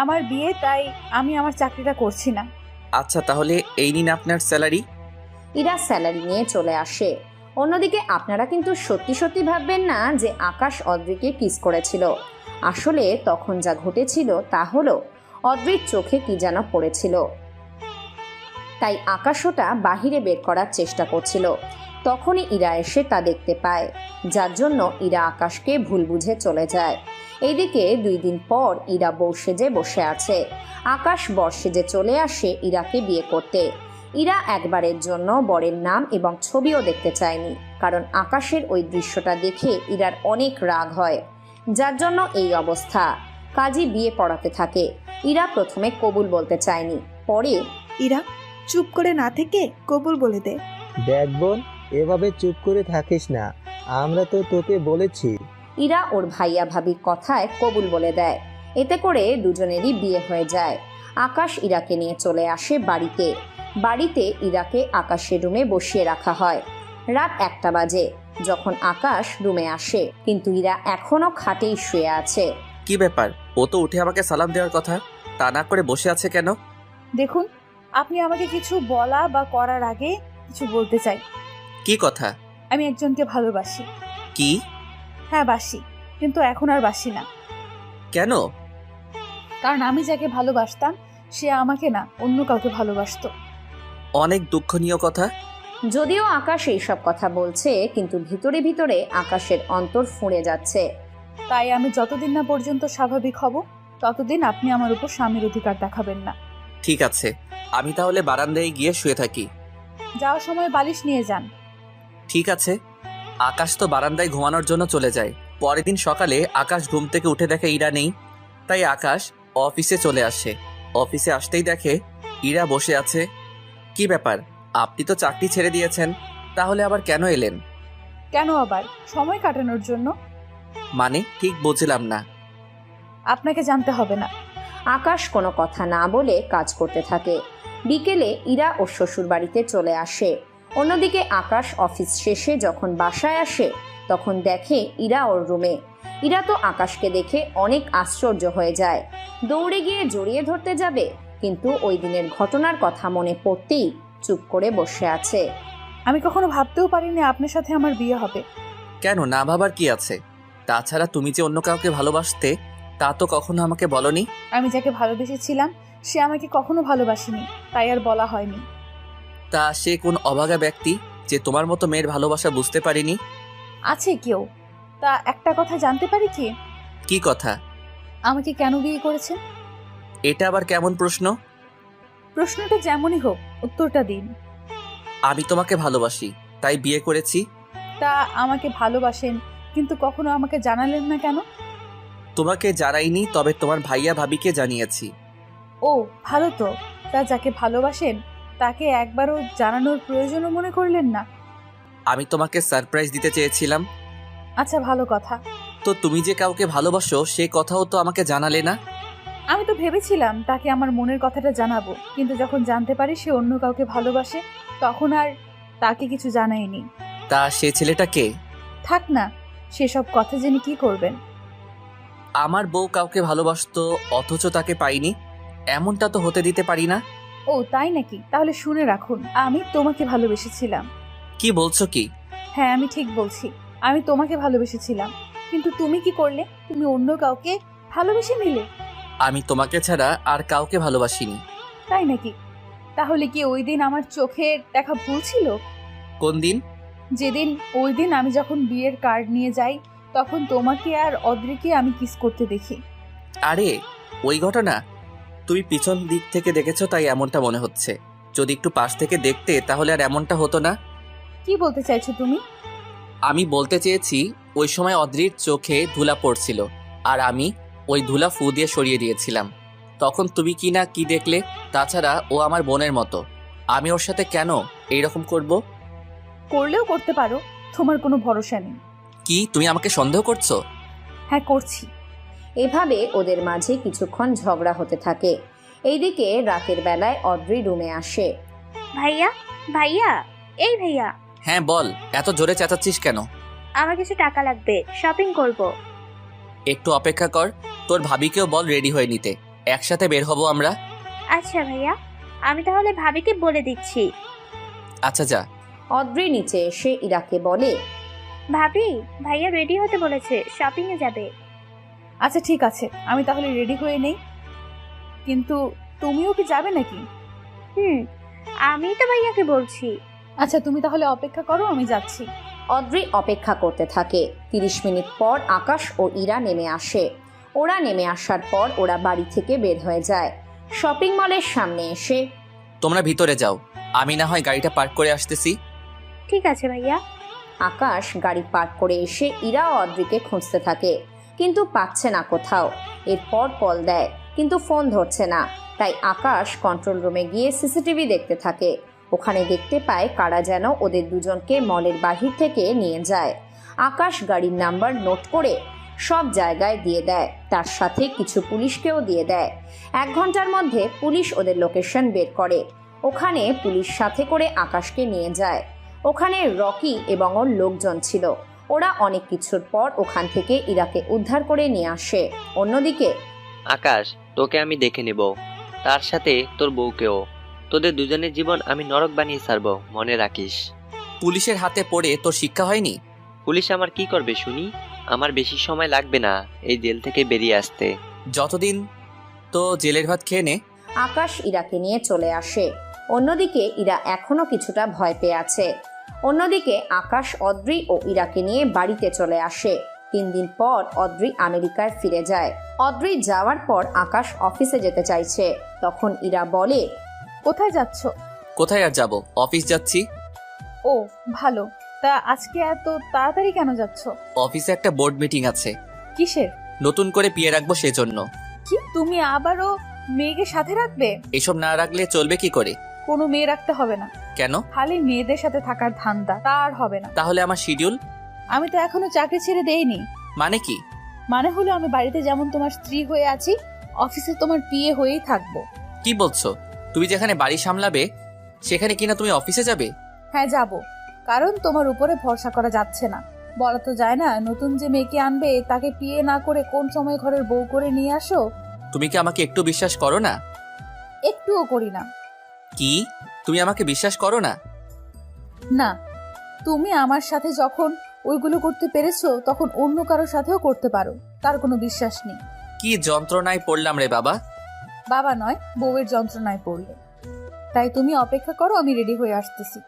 S4: আমার বিয়ে, তাই আমি আমার চাকরিটা করছি না।
S2: আচ্ছা, তাহলে এই নিন আপনার স্যালারি।
S1: ইরা স্যালারি নিয়ে চলে আসে। অন্যদিকে আপনারা কিন্তু সত্যি সত্যি ভাববেন না যে আকাশ অদ্রিকে কিস করেছিল। আসলে তখন যা ঘটেছিল তা হলো অদ্রির চোখে কি যেন পড়েছিল, তাই আকাশ ওটা বাহিরে বের করার চেষ্টা করছিল। তখনই ইরা এসে তা দেখতে পায়, যার জন্য ইরা আকাশকে ভুল বুঝে চলে যায়। এইদিকে 2 দিন পর ইরা বউ সেজে বসে আছে। আকাশ বর সেজে চলে আসে ইরাকে বিয়ে করতে। ইরা একবারের জন্য বরের নাম এবং ছবিও দেখতে চায়নি, কারণ আকাশের ওই দৃশ্যটা দেখে ইরার অনেক রাগ হয়, যার জন্য এই অবস্থা। কাজী বিয়ে পড়াতে থাকে। ইরা প্রথমে কবুল বলতে চায়নি, পরে
S13: ইরা, চুপ করে না থেকে কবুল বলে দে।
S8: দেখ বোন, এভাবে চুপ করে থাকিস না, আমরা তো তোকে বলেছি।
S1: ইরা ওর ভাইয়া ভাবির কথায় কবুল বলে দেয়। এতে করে দুজনেরই বিয়ে হয়ে যায়। আকাশ ইরাকে নিয়ে চলে আসে বাড়িতে। বাড়িতে ইরাকে আকাশের রুমে বসিয়ে রাখা হয়। রাত 1টা বাজে যখন আকাশ রুমে আসে, কিন্তু ইরা এখনো খাটেই শুয়ে আছে।
S2: কি ব্যাপার? ও তো উঠে আমাকে সালাম দেওয়ার কথা, তা না করে বসে আছে কেন?
S4: দেখুন, আপনি আমাকে কিছু বলা বা করার আগে কিছু বলতে চাই।
S2: কি কথা?
S4: আমি একজনকে ভালোবাসি।
S2: কি?
S4: হ্যাঁ বাসি, কিন্তু এখন আর বাসি না।
S2: কেন?
S4: কারণ আমি যাকে ভালোবাসতাম সে আমাকে না, অন্য কাউকে ভালোবাসতো।
S2: অনেক দুঃখনীয় কথা।
S1: যদিও আকাশ এইসব কথা বলছে, কিন্তু ভিতরে ভিতরে আকাশের অন্তর ফুঁড়ে যাচ্ছে।
S4: তাই আমি যতদিন না পর্যন্ত স্বাভাবিক হব, ততদিন আপনি আমার উপর স্বামীর অধিকার দেখাবেন না।
S2: ঠিক আছে, আমি তাহলে বারান্দায় গিয়ে শুয়ে থাকি।
S4: যাওয়ার সময় বালিশ নিয়ে যান।
S2: ঠিক আছে। আকাশ তো বারান্দায় ঘুমানোর জন্য চলে যায়। পরের দিন সকালে আকাশ ঘুম থেকে উঠে দেখে ইরা নেই, তাই আকাশ অফিসে চলে আসে। অফিসে আসতেই দেখে ইরা বসে আছে। কি ব্যাপার? আপনি তো চাকরি ছেড়ে দিয়েছেন, তাহলে আবার কেন এলেন?
S4: কেন আবার? সময় কাটানোর জন্য।
S2: মানে ঠিক বুঝলাম না।
S4: আপনাকে জানতে হবে না।
S1: আকাশ কোনো কথা না বলে কাজ করতে থাকে। বিকেলে ইরা ওর শ্বশুর বাড়িতে চলে আসে। অন্যদিকে আকাশ অফিস শেষে যখন বাসায় আসে তখন দেখে ইরা ওর রুমে। ইরা তো আকাশকে দেখে অনেক আশ্চর্য হয়ে যায়, দৌড়ে গিয়ে জড়িয়ে ধরতে যাবে, কিন্তু ওই দিনের ঘটনার কথা মনে পড়তেই চুপ করে বসে আছে।
S4: আমি কখনো ভাবতেও পারিনি আপনার সাথে আমার বিয়ে হবে।
S2: কেন, না ভাবার কি আছে? তাছাড়া তুমি যে অন্য কাউকে ভালোবাসতে তা তো কখনো আমাকে বলনি।
S4: আমি যাকে ভালোবেসেছিলাম সে আমাকে কখনো ভালোবাসেনি, তাই আর বলা হয়নি।
S2: তা সে কোন অভাগা ব্যক্তি যে তোমার মতো মেয়ের ভালোবাসা বুঝতে পারিনি?
S4: আছে কেউ। তা একটা কথা জানতে পারি কি?
S2: কি কথা?
S4: আমাকে কেন বিয়ে করেছেন?
S2: এটা আবার কেমন প্রশ্ন?
S4: প্রশ্নটা যেমনই হোক উত্তরটা দিন।
S2: আমি তোমাকে ভালোবাসি তাই বিয়ে করেছি।
S4: তা আমাকে ভালোবাসেন কিন্তু কখনো আমাকে জানালেন না কেন?
S2: তোমাকে জানাইনি, তবে তোমার ভাইয়া ভাবিকে জানিয়েছি।
S4: ও ভালো তো। তা যাকে ভালোবাসেন তাকে একবারও জানানোর প্রয়োজনও মনে করলেন না?
S2: আমি তোমাকে সারপ্রাইজ দিতে চেয়েছিলাম।
S4: আচ্ছা ভালো কথা।
S2: তো তুমি যে কাউকে ভালোবাসো সে কথাও তো আমাকে জানালে না।
S4: আমি তো ভেবেছিলাম তাকে আমার মনের কথাটা জানাবো, কিন্তু যখন জানতে পারি সে অন্য কাউকে ভালোবাসে তখন আর তাকে কিছু জানাইনি।
S2: তা সে ছেলেটা কে?
S4: থাক না, সেসব কথা জেনে কি করবেন?
S2: আমার বউ কাউকে ভালোবাসতো অথচ তাকে পাইনি, এমনটা তো হতে দিতে পারি না।
S4: ও তাই নাকি? তাহলে শুনে রাখুন, আমি তোমাকে ভালোবেসেছিলাম।
S2: কি বলছো কি?
S4: হ্যাঁ আমি ঠিক বলছি, আমি তোমাকে ভালোবেসেছিলাম। কিন্তু তুমি কি করলে? তুমি অন্য কাউকে ভালোবেসে নিলে।
S2: আমি তোমাকে ছাড়া আর কাউকে ভালোবাসিনি।
S4: তাই নাকি? তাহলে কি ওই দিন আমার চোখে দেখা ভুল ছিল?
S2: কোন দিন?
S4: যেদিন ওই দিন আমি যখন বিয়ের কার্ড নিয়ে যাই তখন তোমাকে আর অদ্রিকে আমি কিস করতে দেখি।
S2: আরে ওই ঘটনা? তুমি পিছন দিক থেকে দেখেছো তাই এমনটা মনে হচ্ছে, যদি একটু পাশ থেকে দেখতে তাহলে আর এমনটা হতো না।
S4: কি বলতে চাইছো তুমি?
S2: আমি বলতে চেয়েছি ওই সময় অদ্রির চোখে ধুলা পড়ছিল আর আমি ওই ধুলা ফু দিয়ে সরিয়ে দিয়েছিলাম। তখন তুমি কি না কি দেখলে। তাছাড়া ও আমার বোনের মতো, আমি ওর সাথে কেন এইরকম করব?
S4: করলেও করতে পারো, তোমার কোনো ভরসা নেই।
S2: কি তুমি আমাকে সন্দেহ করছো?
S4: হ্যাঁ করছি।
S1: এভাবে ওদের মাঝে কিছুক্ষণ ঝগড়া হতে থাকে। এইদিকে রাতের বেলায় অদ্রি রুমে আসে।
S12: ভাইয়া, ভাইয়া, এই ভাইয়া।
S2: হ্যাঁ বল, এত জোরে চেঁচাচ্ছিস কেন?
S12: আমার কিছু টাকা লাগবে, শপিং করব।
S2: একটু অপেক্ষা কর, তোর ভাবিকেও বল রেডি হয়ে নিতে, একসাথে বের হব আমরা।
S12: আচ্ছা ভাইয়া, আমি তাহলে ভাবিকে বলে দিচ্ছি।
S2: আচ্ছা যা।
S1: অদ্রি নিচে এসে ইরাকে বলে,
S12: ভাবি, ভাইয়া রেডি হতে বলেছে, শপিং এ যাবে।
S4: আচ্ছা ঠিক আছে, আমি তাহলে রেডি হয়ে নেই। কিন্তু তুমিও কি যাবে নাকি?
S12: আমি তো ভাইয়াকে বলছি।
S4: আচ্ছা তুমি তাহলে অপেক্ষা করো, আমি যাচ্ছি।
S1: অদ্রি অপেক্ষা করতে থাকে। 30 মিনিট পর আকাশ ও ইরা নেমে আসে। ওরা নেমে আসার পর ওরা বাড়ি থেকে বের হয়ে যায়। শপিং মলের সামনে এসে,
S2: তোমরা ভিতরে যাও, আমি না হয় গাড়িটা পার্ক করে আসতেছি।
S12: ঠিক আছে ভাইয়া।
S1: আকাশ গাড়ি পার্ক করে এসে ইরা ও অদ্রিকে খুঁজতে থাকে, কিন্তু পাচ্ছে না কোথাও। এরপর কল দেয় কিন্তু ফোন ধরছে না, তাই আকাশ কন্ট্রোল রুমে গিয়ে সিসিটিভি দেখতে থাকে। ওখানে দেখতে পায় কারা যেন ওদের দুজনকে মলের বাহির থেকে নিয়ে যায়। আকাশ গাড়ির নাম্বার নোট করে সব জায়গায় দিয়ে দেয়, তার সাথে কিছু পুলিশকেও দিয়ে দেয়। 1 ঘন্টার মধ্যে পুলিশ ওদের লোকেশন বের করে। ওখানে পুলিশ সাথে করে আকাশকে নিয়ে যায়। ওখানে রকি এবং ওর লোকজন ছিল। ওরা অনেক কিছুর পর ওখান থেকে ইরাকে উদ্ধার করে নিয়ে আসে। অন্যদিকে
S11: আকাশ, তোকে আমি দেখে নেব, তার সাথে তোর বউকেও। তোদের দুজনের জীবন আমি নরক বানিয়ে ছাড়বো, মনে রাখিস।
S2: পুলিশের হাতে পড়ে তোর শিক্ষা হয়নি?
S11: পুলিশ আমার কি করবে শুনি? আমার বেশি সময় লাগবে না এই জেল থেকে বেরিয়ে আসতে।
S2: যতদিন তো জেলের ভাত খেয়ে নে।
S1: আকাশ ইরাকে নিয়ে চলে আসে। অন্যদিকে ইরা এখনো কিছুটা ভয় পেয়ে আছে। অন্যদিকে আকাশ অদ্রি ও ইরাকে নিয়ে বাড়িতে চলে আসে। 3 দিন পর অদ্রি আমেরিকায় ফিরে যায়। অদ্রি যাওয়ার পর আকাশ অফিসে যেতে চাইছে, তখন ইরা বলে,
S4: কোথায় যাচ্ছ?
S2: কোথায় আর যাব, অফিস যাচ্ছি।
S4: ও ভালো। তা আজকে এত তাড়াতাড়ি কেন যাচ্ছ?
S2: অফিসে একটা বোর্ড মিটিং আছে।
S4: কিসের?
S2: নতুন করে বিয়ে রাখবো সেজন্য।
S4: কি তুমি আবারও মেয়েকে সাথে রাখবে?
S2: এসব না রাখলে চলবে কি করে?
S4: কোনো মেয়ে রাখতে হবে না।
S2: কেন?
S4: খালি মেয়েদের সাথে থাকার ধান্দা, তা আর হবে না।
S2: তাহলে আমার শিডিউল?
S4: আমি তো এখনো চাকরি ছেড়ে দেইনি।
S2: মানে কি?
S4: মানে হলো আমি বাড়িতে যেমন তোমার স্ত্রী হয়ে আছি, অফিসে তোমার পিএ হয়েই থাকবো।
S2: কি বলছো? তুমি যেখানে বাড়ি সামলাবে সেখানে কিনা তুমি অফিসে যাবে?
S4: হ্যাঁ যাব, কারণ তোমার উপরে ভরসা করা যাচ্ছে না। বলা তো যায় না নতুন যে মেয়েকে আনবে তাকে বিয়ে না করে কোন সময় ঘরের বউ করে নিয়ে আসো।
S2: তুমি কি আমাকে একটু বিশ্বাস করো না?
S4: একটুও করি না।
S2: কি? তুমি আমাকে বিশ্বাস করো না?
S4: না, তুমি আমার সাথে যখন ওইগুলো করতে পেরেছো তখন অন্য কারোর সাথেও করতে পারো, তার কোনো বিশ্বাস নেই।
S2: কি যন্ত্রণায় পড়লাম রে বাবা।
S4: বাবা নয়, বউয়ের যন্ত্রণায় পড়লে। তাই তুমি অপেক্ষা করো, আমি রেডি হয়ে আসতেছি।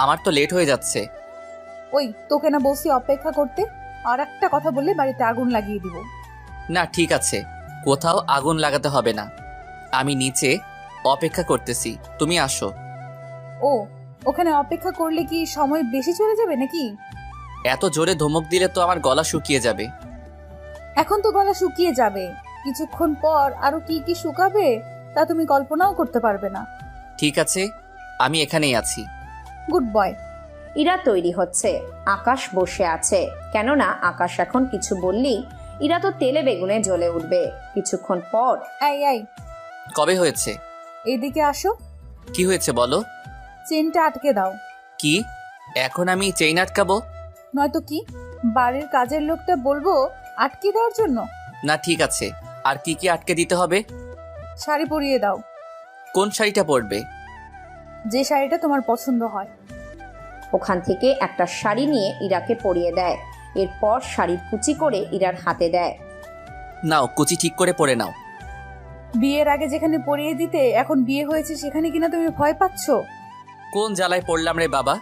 S2: আমার তো লেট হয়ে যাচ্ছে।
S4: ওই তোকে না বলছি অপেক্ষা করতে? আর একটা কথা বললে বাড়িতে আগুন লাগিয়ে দিব।
S2: না ঠিক আছে, কোথাও আগুন লাগাতে হবে না, আমি নিচে অপেক্ষা করতেছি, তুমি আসো।
S4: ও, ওখানে অপেক্ষা করলে কি সময় বেশি চলে যাবে নাকি?
S2: এত জোরে ধমক দিলে তো আমার গলা শুকিয়ে যাবে।
S4: এখন তো গলা শুকিয়ে যাবে, কিছুক্ষণ পর আরো কি কি শুকাবে তা তুমি কল্পনাও করতে পারবে না।
S2: ঠিক আছে, আমি এখানেই আছি।
S4: Good boy.
S1: ইরা তৈরি হচ্ছে, আকাশ বসে আছে। কেননা আকাশ এখন কিছু বললেই ইরা তো তেলে বেগুনে জ্বলে উঠবে। কিছুক্ষণ পর
S4: এই এই
S2: কবে হয়েছে?
S4: এদিকে আসো।
S2: কি হয়েছে বলো?
S4: চেনটা আটকে দাও।
S2: কি? এখন আমি চেইন আটকাবো?
S4: নয়তো কি, বাড়ির কাজের লোকটা বলবো আটকে দেওয়ার জন্য?
S2: না ঠিক আছে, আর কি কি আটকে দিতে হবে?
S4: শাড়ি পরিয়ে দাও।
S2: কোন শাড়িটা পরবে?
S4: যে শাড়িটা তোমার পছন্দ হয়।
S1: ওখান থেকে একটা শাড়ি নিয়ে ইরাকে পরিয়ে দেয়। এরপর শাড়ির কুচি করে ইরার হাতে দেয়।
S2: নাও কুচি ঠিক করে পরে নাও।
S4: বিয়ের আগে যেখানে পরিয়ে দিতে, এখন বিয়ে হয়েছে সেখানে কিনা তুমি ভয় পাচ্ছ?
S2: কোন জ্বালায় পড়লাম রে বাবা।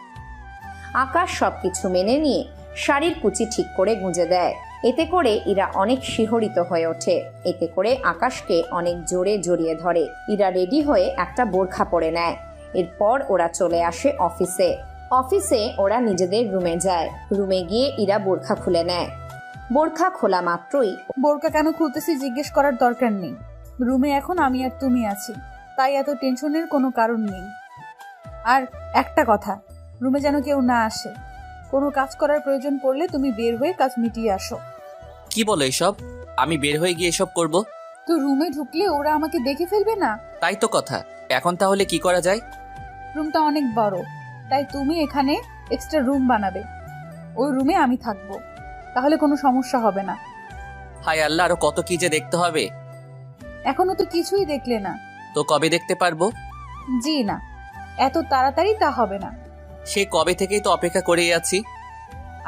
S1: আকাশ সবকিছু মেনে নিয়ে শাড়ির কুচি ঠিক করে গুঁজে দেয়। এতে করে ইরা অনেক শিহরিত হয়ে ওঠে। এতে করে আকাশকে অনেক জোরে জড়িয়ে ধরে। ইরা রেডি হয়ে একটা বোরখা পরে নেয়। এরপর ওরা চলে আসে অফিসে। অফিসে ওরা নিজেদের রুমে যায়। রুমে গিয়ে ইরা বোরখা খুলে নেয়। বোরখা খোলা মাত্রই
S4: বোরকা কেন খুলতেছি জিজ্ঞেস করার দরকার নেই। রুমে এখন আমি আর তুমি আছি, তাই এত টেনশনের কোনো কারণ নেই। আর একটা কথা, রুমে যেন কেউ না আসে। কোনো কাজ করার প্রয়োজন পড়লে তুমি বের হয়ে কাজ মিটিয়ে আসো।
S2: কি বলো এসব? আমি বের হয়ে গিয়ে এসব করব?
S4: তো রুমে ঢুকলে ওরা আমাকে দেখে ফেলবে না?
S2: তাই তো কথা। এখন তাহলে কি করা যায়?
S4: রুমটা অনেক বড়, তাই তুমি এখানে এক্সট্রা রুম বানাবে। ওই রুমে আমি থাকবো, তাহলে কোনো সমস্যা হবে না।
S2: হায় আল্লাহ, আরো কত কি যে দেখতে হবে।
S4: এখনো তো কিছুই দেখলে না।
S2: তো কবে দেখতে পারবো?
S4: জি না, এত তাড়াতাড়ি তা হবে না।
S2: সে কবে থেকেই তো অপেক্ষা করেই আছি।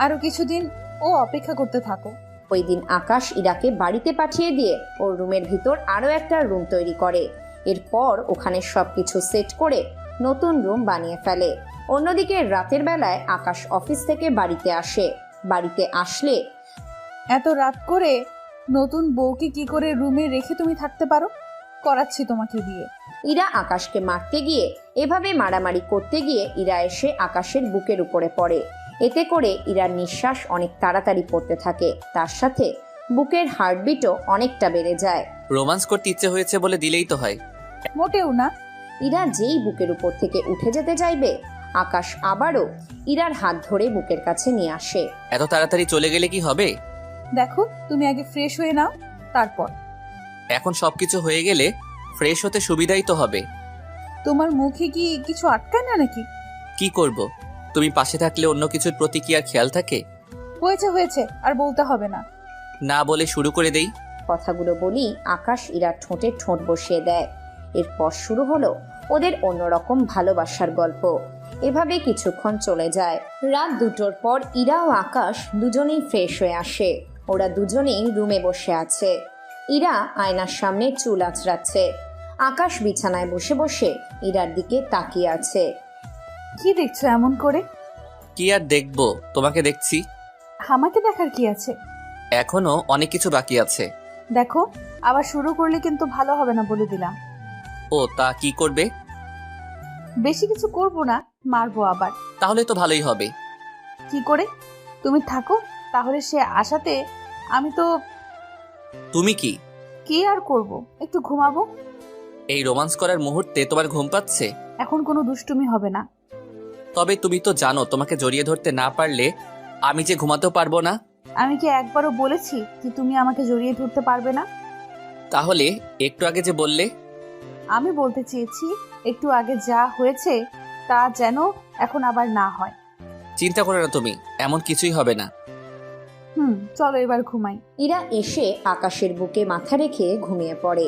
S4: আরো কিছুদিন ও অপেক্ষা করতে থাকো।
S1: ওই দিন আকাশ ইরাকে বাড়িতে পাঠিয়ে দিয়ে ওর রুমের ভিতর আরো একটা রুম তৈরি করে। এরপর ওখানে সবকিছু সেট করে নতুন রুম বানিয়ে ফেলে। অন্যদিকে রাতের বেলায় আকাশ অফিস থেকে বাড়িতে আসে। বাড়িতে আসলে
S4: এত রাত করে নতুন বউকে কি করে রুমে রেখে তুমি থাকতে পারো? করাচ্ছি তোমাকে বিয়ে।
S1: ইরা আকাশকে মারতে গিয়ে, এভাবে মারামারি করতে গিয়ে ইরা এসে আকাশের বুকের উপরে পড়ে। এতে করে ইরার নিঃশ্বাস অনেক তাড়াতাড়ি পড়তে থাকে। তার সাথে বুকের হার্টবিটও অনেকটা বেড়ে যায়।
S2: রোমান্স করতে ইচ্ছে হয়েছে বলে দিলেই তো হয়।
S4: মোটেও না।
S1: ইরা যেই বুকের উপর থেকে উঠে যেতে চাইবে, আকাশ আবারও ইরার হাত ধরে বুকের কাছে নিয়ে আসে।
S2: এত তাড়াতাড়ি চলে গেলে কি হবে?
S4: দেখো, তুমি আগে ফ্রেশ হয়ে নাও, তারপর।
S2: এখন সবকিছু হয়ে গেলে ফ্রেশ হতে সুবিধাই তো হবে।
S4: তোমার মুখে কি কিছু আটকায় না নাকি?
S2: কি করব? তুমি পাশে থাকলে অন্য কিছুর প্রতি কি আর খেয়াল থাকে?
S4: হয়েছে হয়েছে, আর বলতে হবে না।
S2: না বলে শুরু করে দেই।
S1: কথাগুলো বলি আকাশ ইরার ঠোঁটে ঠোঁট বসিয়ে দেয়। এরপর শুরু হলো ওদের অন্যরকম ভালোবাসার গল্প। এভাবে কিছুক্ষণ চলে যায়। রাত 2টোর পর ইরা ও আকাশ দুজনেই ফ্রেশ হয়ে আসে। ওরা দুজনেই রুমে বসে আছে। ইরা আয়নার সামনে চুল আঁচড়াচ্ছে। আকাশ বিছানায় বসে বসে ইরার দিকে তাকিয়ে আছে।
S4: কি দেখছো এমন করে?
S2: কি আর দেখবো, তোমাকে দেখছি।
S4: আমাকে দেখার কি আছে?
S2: এখনো অনেক কিছু বাকি আছে।
S4: দেখো, আবার শুরু করলে কিন্তু ভালো হবে না বলে দিলাম।
S2: ও তা কি করবে?
S4: বেশি কিছু করব না, মারবো আবার।
S2: তাহলে তো ভালোই হবে।
S4: কি করে? তুমি থাকো, তাহলে সে আশাতে আমি তো।
S2: তুমি কি
S4: কি আর করব, একটু ঘুমাবো।
S2: এই রোমান্স করার মুহূর্তে তোমার ঘুম পাচ্ছে?
S4: এখন কোনো দুষ্টুমি হবে না।
S2: তবে তুমি তো জানো তোমাকে জড়িয়ে ধরতে না পারলে আমি যে ঘুমাতেও পারবো না।
S4: আমি কি একবারও বলেছি যে তুমি আমাকে জড়িয়ে ধরতে পারবে না?
S2: তাহলে একটু আগে যে বললে।
S4: আমি বলতে চেয়েছি একটু আগে যা হয়েছে তা যেন এখন আবার না হয়।
S2: চিন্তা করো না তুমি, এমন কিছুই হবে না।
S4: চলো এবার ঘুমাই।
S1: ইরা এসে আকাশের বুকে মাথা রেখে ঘুমিয়ে পড়ে।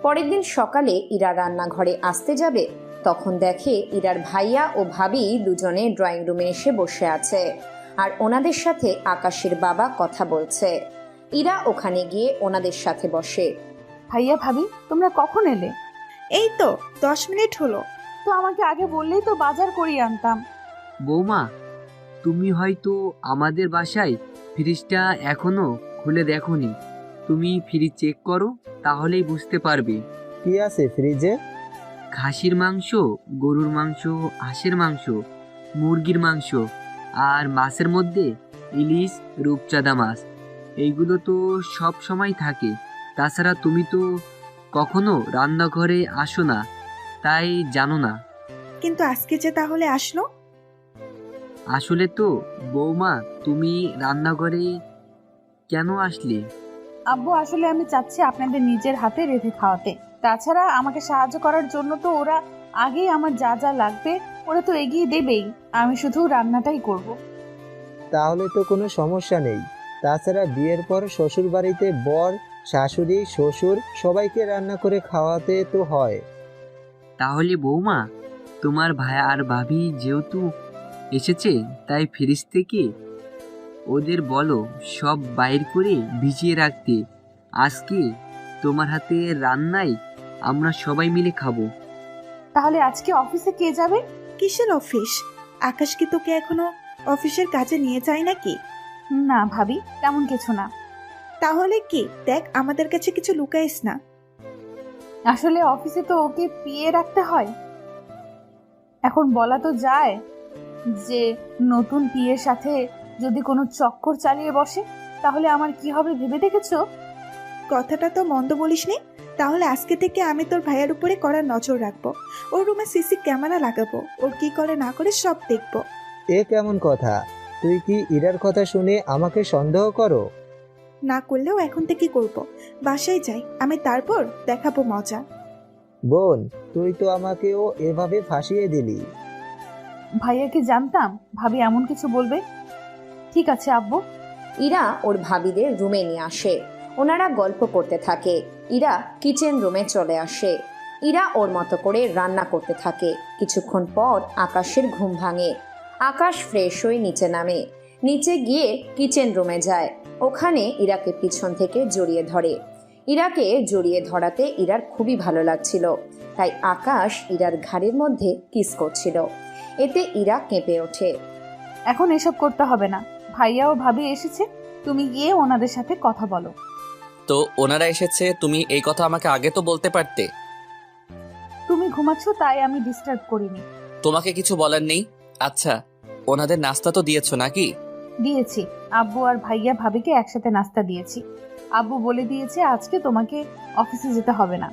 S1: পরের দিন সকালে ইরা রান্নাঘরে আসতে যাবে, তখন দেখে ইরার ভাইয়া ও ভাবি দুজনে ড্রয়িং রুমে এসে বসে আছে আর ওনাদের সাথে আকাশের বাবা কথা বলছে। ইরা ওখানে গিয়ে ওনাদের সাথে বসে।
S4: ভাইয়া ভাবি তোমরা কখন এলে?
S13: এই তো 10 মিনিট হলো।
S4: তো আমাকে আগে বললেই তো বাজার করিয়ে আনতাম।
S5: বৌমা, তুমি হয়তো আমাদের বাসায় ফ্রিজটা এখনো খুলে দেখোনি। তুমি ফ্রিজ চেক করো, তাহলেই বুঝতে পারবে।
S8: কি আছে ফ্রিজে?
S5: খাসির মাংস, গরুর মাংস, হাঁসের মাংস, মুরগির মাংস, আর মাছের মধ্যে ইলিশ, রূপচাঁদা মাছ। এইগুলো তো সব সময় থাকে। তাছাড়া তুমি তো কখনো রান্নাঘরে আসো না, তাই জানো না।
S13: কিন্তু আজকে যে তাহলে আসলো?
S5: আসলে তো বৌমা, তুমি রান্নাঘরে কেন আসলে?
S4: আব্বু, আসলে আমি চাচ্ছি আপনাদের নিজের হাতে রেঁধে খাওয়াতে। তাছাড়া আমাকে সাহায্য করার জন্য তো ওরা আগেই আমার যা যা লাগবে ওরা তো এগিয়ে দেবেই, আমি শুধু রান্নাটাই করব।
S8: তাহলে তো কোনো সমস্যা নেই। তাছাড়া বিয়ের পর শ্বশুর বাড়িতে বর, শাশুড়ি, শ্বশুর সবাইকে রান্না করে খাওয়াতে তো হয়।
S5: তাহলে বৌমা, তোমার ভাই আর ভাবি যেহেতু এসেছে, তাই ফ্রিজ থেকে ওদের বলো সব বাইর করে ভিজিয়ে রাখতে। আজকে তোমার হাতে রান্নায় আমরা সবাই মিলে খাবো।
S4: তাহলে আজকে অফিসে কে যাবে?
S13: কিসের অফিস? আকাশ কি তোকে এখনো অফিসের কাজে নিয়ে যায় নাকি?
S4: না ভাবি, তেমন কিছু না।
S13: তাহলে কি? দেখ, আমাদের কাছে কিছু লুকাইস না।
S4: আসলে অফিসে তো ওকে পিয়ে রাখতে হয়। এখন বলা তো যায় যে নতুন পিয়ের সাথে যদি কোনো চক্কর চালিয়ে বসে তাহলে আমার কি হবে ভেবে দেখেছো?
S13: কথাটা তো মন্দ বলিসনি। তাহলে আজকে থেকে আমি তোর ভাইয়ের উপরে কড়া নজর রাখবো। ওর রুমে সিসি ক্যামেরা লাগাবো, ওর কি করে না করে সব দেখবো।
S8: এ কেমন কথা? তুই কি ইরার কথা শুনে আমাকে সন্দেহ করো?
S13: না করলেও এখন থেকে করবো। বাসায় যাই, আমি তারপর দেখাবো মজা।
S8: বোন, তুই তো আমাকেও এভাবে ফাঁসিয়ে দিলি।
S4: ভাইয়াকে জানতাম ভাবি এমন কিছু বলবে। ঠিক আছে আব্বু।
S1: ইরা ওর ভাবিদের রুমে নিয়ে আসে, ওনারা গল্প করতে থাকে। ইরা কিচেন রুমে চলে আসে। ইরা ওর মতো করে রান্না করতে থাকে। কিছুক্ষণ পর আকাশের ঘুম ভাঙে। আকাশ ফ্রেশ হয়ে নিচে নামে। নিচে গিয়ে কিচেন রুমে যায়। ওখানে ইরাকে পিছন থেকে জড়িয়ে ধরে। ইরাকে জড়িয়ে ধরাতে ইরার খুবই ভালো লাগছিল, তাই আকাশ ইরার ঘাড়ের মধ্যে কিস করছিল। এতে ইরা কেঁপে ওঠে।
S4: এখন এসব করতে হবে না, ভাইয়া ও ভাবি এসেছে, তুমি গিয়ে ওনাদের সাথে কথা বলো।
S2: তো ওনারা এসেছে, তুমি এই কথা আমাকে আগে তো বলতে পারতে।
S4: তুমি ঘুমাচ্ছ তাই আমি ডিস্টার্ব করিনি।
S2: তোমাকে কিছু বলার নেই। আচ্ছা, ওনাদের নাস্তা তো দিয়েছো নাকি?
S4: দিয়েছি, আব্বু আর ভাইয়া ভাবিকে একসাথে নাস্তা দিয়েছি। আব্বু বলে দিয়েছে আজকে তোমাকে অফিসে যেতে হবে না।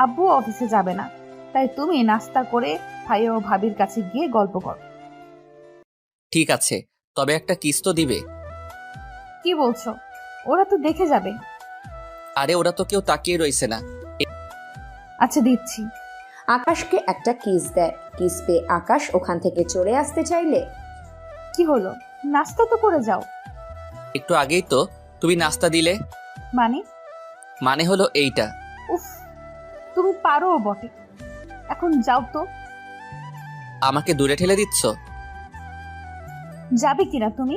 S4: আব্বু অফিসে যাবে না, তাই তুমি নাস্তা করে ভাইয়া ও ভাবির কাছে গিয়ে গল্প করো।
S2: ঠিক আছে, তবে একটা কিস তো দিবে।
S4: কি বলছো? ওরা তো দেখে যাবে।
S2: আরে ওরা তো কেউ তাকিয়ে রইছে না।
S4: আচ্ছা দিচ্ছি।
S1: আকাশকে একটা কিস দেয়। কিস পেয়ে আকাশ ওখান থেকে চলে আসতে চাইলে,
S4: কি হলো? নাস্তা তো করে যাও।
S2: একটু আগেই তো তুমি নাস্তা দিলে।
S4: মানে
S2: হলো এইটা।
S4: উফ, তুমি পারো বটে। এখন যাও তো।
S2: আমাকে দূরে ঠেলে দিচ্ছ?
S4: যাবে কিনা তুমি?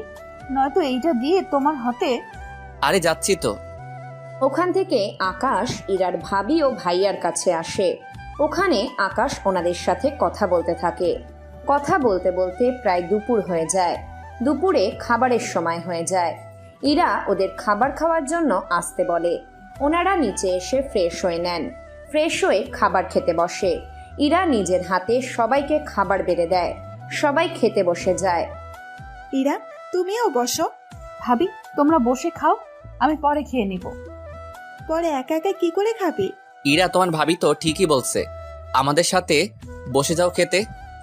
S4: নয়তো এইটা দিয়ে তোমার হাতে।
S2: আরে যাচ্ছি তো।
S1: ওখান থেকে আকাশ ইরার ভাবি ও ভাইয়ার কাছে আসে। ওখানে আকাশ ওনাদের সাথে কথা বলতে থাকে। কথা বলতে বলতে প্রায় দুপুর হয়ে যায়। দুপুরে খাবারের সময় হয়ে যায়। ইরা ওদের খাবার খাওয়ার জন্য আসতে বলে। ওনারা নিচে এসে ফ্রেশ হয়ে নেন। ফ্রেশ হয়ে খাবার খেতে বসে। ইরা নিজের হাতে সবাইকে খাবার বেড়ে দেয়। সবাই খেতে বসে যায়।
S13: ইরা, তুমিও বসো।
S4: ভাবি তোমরা বসে খাও, আমি পরে খেয়ে নিব।
S13: পরে একা একা কি করে খাবি?
S2: ইরা, তোমার ভাবি তো ঠিকই বলছে, আমাদের সাথে বসে যাও খেতে।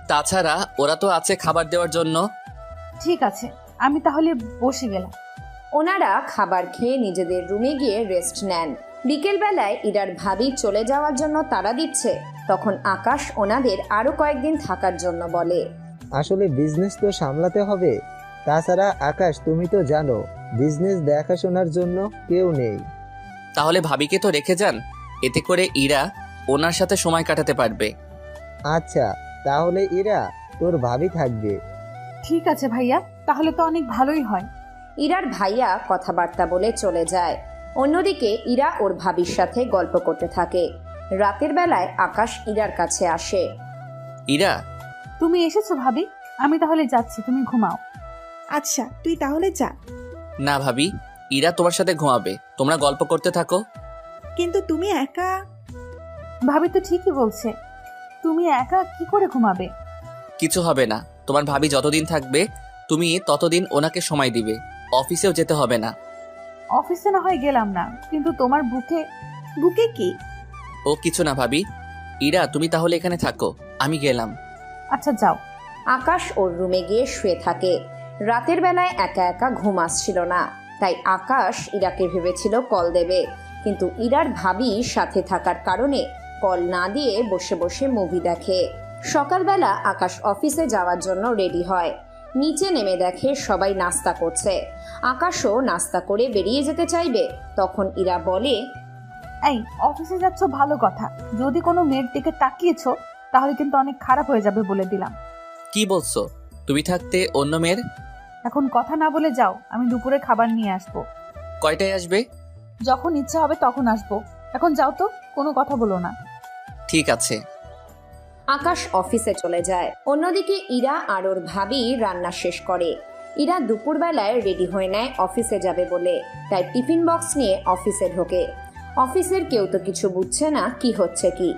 S2: তাছাড়া ওরা তো আছে খাবার দেওয়ার জন্য।
S4: ঠিক আছে, আমি তাহলে বসে গেলাম।
S1: ওনারা খাবার খেয়ে নিজেদের রুমে গিয়ে রেস্ট নেন। বিকেলবেলায় ইরার ভাবি চলে যাওয়ার জন্য তাড়া দিচ্ছে, তখন আকাশ ওনাদের আরো কয়েকদিন থাকার জন্য বলে।
S8: আসলে বিজনেস তো সামলাতে হবে। তাছাড়া আকাশ, তুমি তো জানো বিজনেস দেখাশোনার জন্য কেউ নেই।
S2: তাহলে ভাবিকে তো রেখে যান, এতে করে ইরা ওনার সাথে সময় কাটাতে পারবে।
S8: আচ্ছা, তাহলে ইরা তোর ভাবি থাকবে।
S4: ঠিক আছে ভাইয়া, তাহলে তো অনেক ভালোই হয়।
S1: ইরার ভাইয়া কথাবার্তা বলে চলে যায়। অন্যদিকে ইরা ওর ভাবির সাথে গল্প করতে থাকে। রাতের বেলায় আকাশ ইরার কাছে আসে।
S2: ইরা,
S4: তুমি এসেছো ভাবি? আমি তাহলে যাচ্ছি, তুমি ঘুমাও।
S13: আচ্ছা, তুই তাহলে যা।
S2: না ভাবি, ইরা তোমার সাথে ঘুমাবে, তোমরা গল্প করতে থাকো।
S13: কিন্তু তুমি একা।
S4: ভাবি তো ঠিকই বলছে, তুমি একা কি করে ঘুমাবে?
S2: কিছু হবে না, তোমার ভাবি যতদিন থাকবে তুমি ততদিন ওনাকে সময় দিবে, অফিসেও যেতে হবে না।
S4: অফিসে না হয় গেলাম না, কিন্তু তোমার বুকে।
S13: বুকে কি?
S2: ও কিছু না ভাবি। ইরা, তুমি তাহলে এখানে থাকো, আমি গেলাম।
S4: আচ্ছা যাও।
S1: আকাশ ওর রুমে গিয়ে শুয়ে থাকে। রাতের বেলায় একা একা ঘুম আসছিল না, তাই আকাশ ইরাকে ভেবেছিল কল দেবে, কিন্তু ইরার ভাবি সাথে থাকার কারণে কল না দিয়ে বসে বসে মুভি দেখে। সকালবেলা আকাশ অফিসে যাওয়ার জন্য রেডি হয়। নিচে নেমে দেখে সবাই নাস্তা করছে। আকাশও নাস্তা করে বেরিয়ে যেতে চাইবে, তখন ইরা বলে,
S4: এই অফিসে যাচ্ছ ভালো কথা, যদি কোনো মেয়ের দিকে তাকিয়েছো তাহলে কিন্তু অনেক খারাপ হয়ে যাবে বলে দিলাম।
S2: কি বলছো? তুমি থাকতে অন্য মেয়ের?
S4: এখন কথা না বলে যাও, আমি দুপুরে খাবার নিয়ে আসবো।
S2: কয়টায় আসবে?
S4: যখন ইচ্ছা হবে তখন আসবো, এখন যাও তো, কোনো কথা বলো না।
S2: ঠিক আছে।
S1: আকাশ অফিসে চলে যায়। অন্যদিকে ইরা আর ওর ভাবি রান্না শেষ করে। ইরা দুপুরবেলায় রেডি হয়ে নেয় অফিসে যাবে বলে, তাই টিফিন বক্স নিয়ে অফিসে ঢোকে। অফিসের কেউ তো কিছু বুঝছে না কি হচ্ছে কি।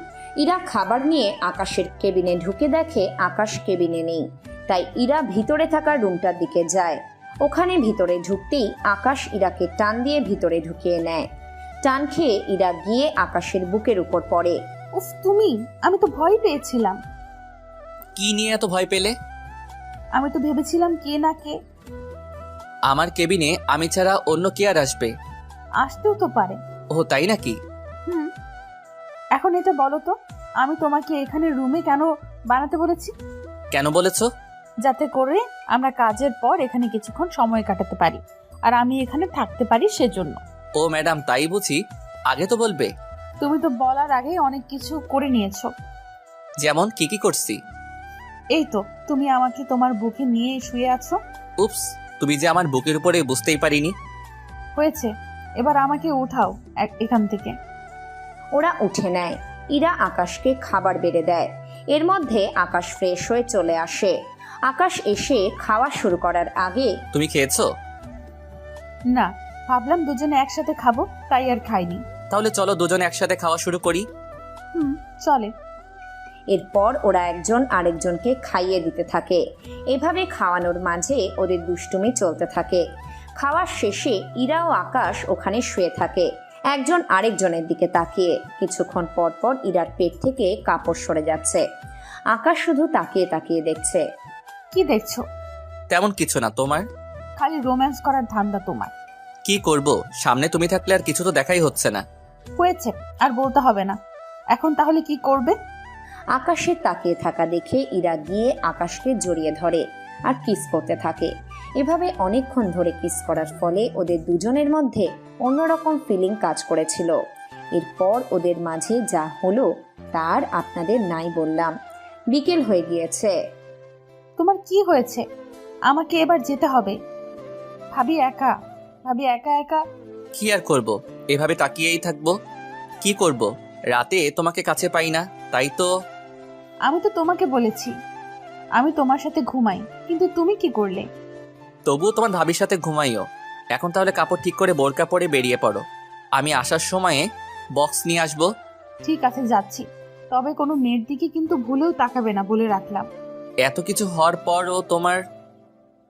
S1: ইরা খাবার নিয়ে আকাশের কেবিনে ঢুকে দেখে আকাশ কেবিনে নেই, তাই ইরা ভিতরে থাকা রুমটার দিকে যায়। ওখানে ভিতরে ঢুকতেই আকাশ ইরাকে টান দিয়ে ভিতরে ঢুকিয়ে নেয়। টান খেয়ে ইরা গিয়ে আকাশের বুকের উপর পড়ে।
S4: উফ, তুমি! আমি তো ভয় পেয়েছিলাম।
S2: কি নিয়ে এত ভয় পেলে?
S4: আমি তো ভেবেছিলাম কে না কে।
S2: আমার কেবিনে আমি ছাড়া অন্য কে আর আসবে?
S4: আসতেও তো পারে।
S2: ও তাই নাকি?
S4: এখন এটা বলো তো, আমি তোমাকে এখানে রুমে কেন বানাতে বলেছি?
S2: কেন বলেছো?
S4: যাতে করে আমরা কাজের পর এখানে কিছুক্ষণ সময় কাটাতে পারি, আর আমি এখানে থাকতে পারি সেজন্য।
S2: ও ম্যাডাম, তাই বুঝি? আগে তো বলবে।
S4: তুমি তো বলার আগেই অনেক কিছু করে নিয়েছো।
S2: যেমন কি কি করছি?
S4: এই তো, তুমি আমাকে তোমার বুকে নিয়ে শুয়ে আছো।
S2: উপস, তুমি যে আমার বুকের উপরে বুঝতেই পারিনি।
S4: হয়েছে, এবার আমাকে উঠাও এখান থেকে।
S1: ওরা উঠে নেয়। ইরা আকাশকে খাবার বেড়ে দেয়। এর মধ্যে আকাশ ফ্রেশ হয়ে চলে আসে। আকাশ এসে খাওয়া শুরু করার আগে,
S2: তুমি খেয়েছো?
S4: না, ভাবলাম দুজনে একসাথে খাবো, তাই আর খাইনি।
S2: তাহলে চলো দুজনে একসাথে খাওয়া শুরু করি।
S4: চলে।
S1: এরপর ওরা একজন আরেকজনকে খাইয়ে দিতে থাকে। এভাবে খাওয়ানোর মাঝে ওদের দুষ্টুমি চলতে থাকে। খাওয়ার শেষে ইরা ও আকাশ ওখানে শুয়ে থাকে, একজন আরেকজনের দিকে তাকিয়ে। কিছুক্ষণ পর পর ইরার পেট থেকে কাপড় সরে যাচ্ছে। আকাশ শুধু তাকিয়ে তাকিয়ে দেখছে।
S4: কি দেখছো?
S2: তেমন কিছু না। তোমার?
S4: খালি রোম্যান্স করার ধান্দা তোমার।
S2: কি করব, সামনে তুমি থাকলে আর কিছু তো দেখাই হচ্ছে না।
S4: হয়েছে, আর বলতে হবে না। এখন তাহলে কি করবে?
S1: আকাশের তাকিয়ে থাকা দেখে ইরা গিয়ে আকাশকে জড়িয়ে ধরে আর কিস করতে থাকে। এভাবে অনেকক্ষণ ধরে কিস করার ফলে ওদের দুজনের মধ্যে অন্যরকম ফিলিং কাজ করেছিল। এরপর ওদের মাঝে যা হলো তার আপনাদের নাই বললাম। বিকেল হয়ে গিয়েছে।
S4: তোমার কি হয়েছে? আমাকে এবার যেতে হবে। ভাবি একা একা।
S2: কি আর করব, এভাবে তাকিয়েই থাকবো? কি করব, রাতে তোমাকে কাছে পাই না, তাই তো।
S4: আমি তো তোমাকে বলেছি আমি তোমার সাথে ঘুমাই, কিন্তু তুমি কি করলে?
S2: তবুও তোমার ভাবির সাথে ঘুমাইও। এখন তাহলে কাপড় ঠিক করে বোরকা পরে বেরিয়ে পড়ো, আমি আসার সময়ে বক্স নিয়ে আসবো।
S4: ঠিক আছে, যাচ্ছি। তবে কোনো মেয়ের দিকে কিন্তু ভুলেও তাকাবে না বলে রাখলাম।
S2: এত কিছু হওয়ার পরও তোমার।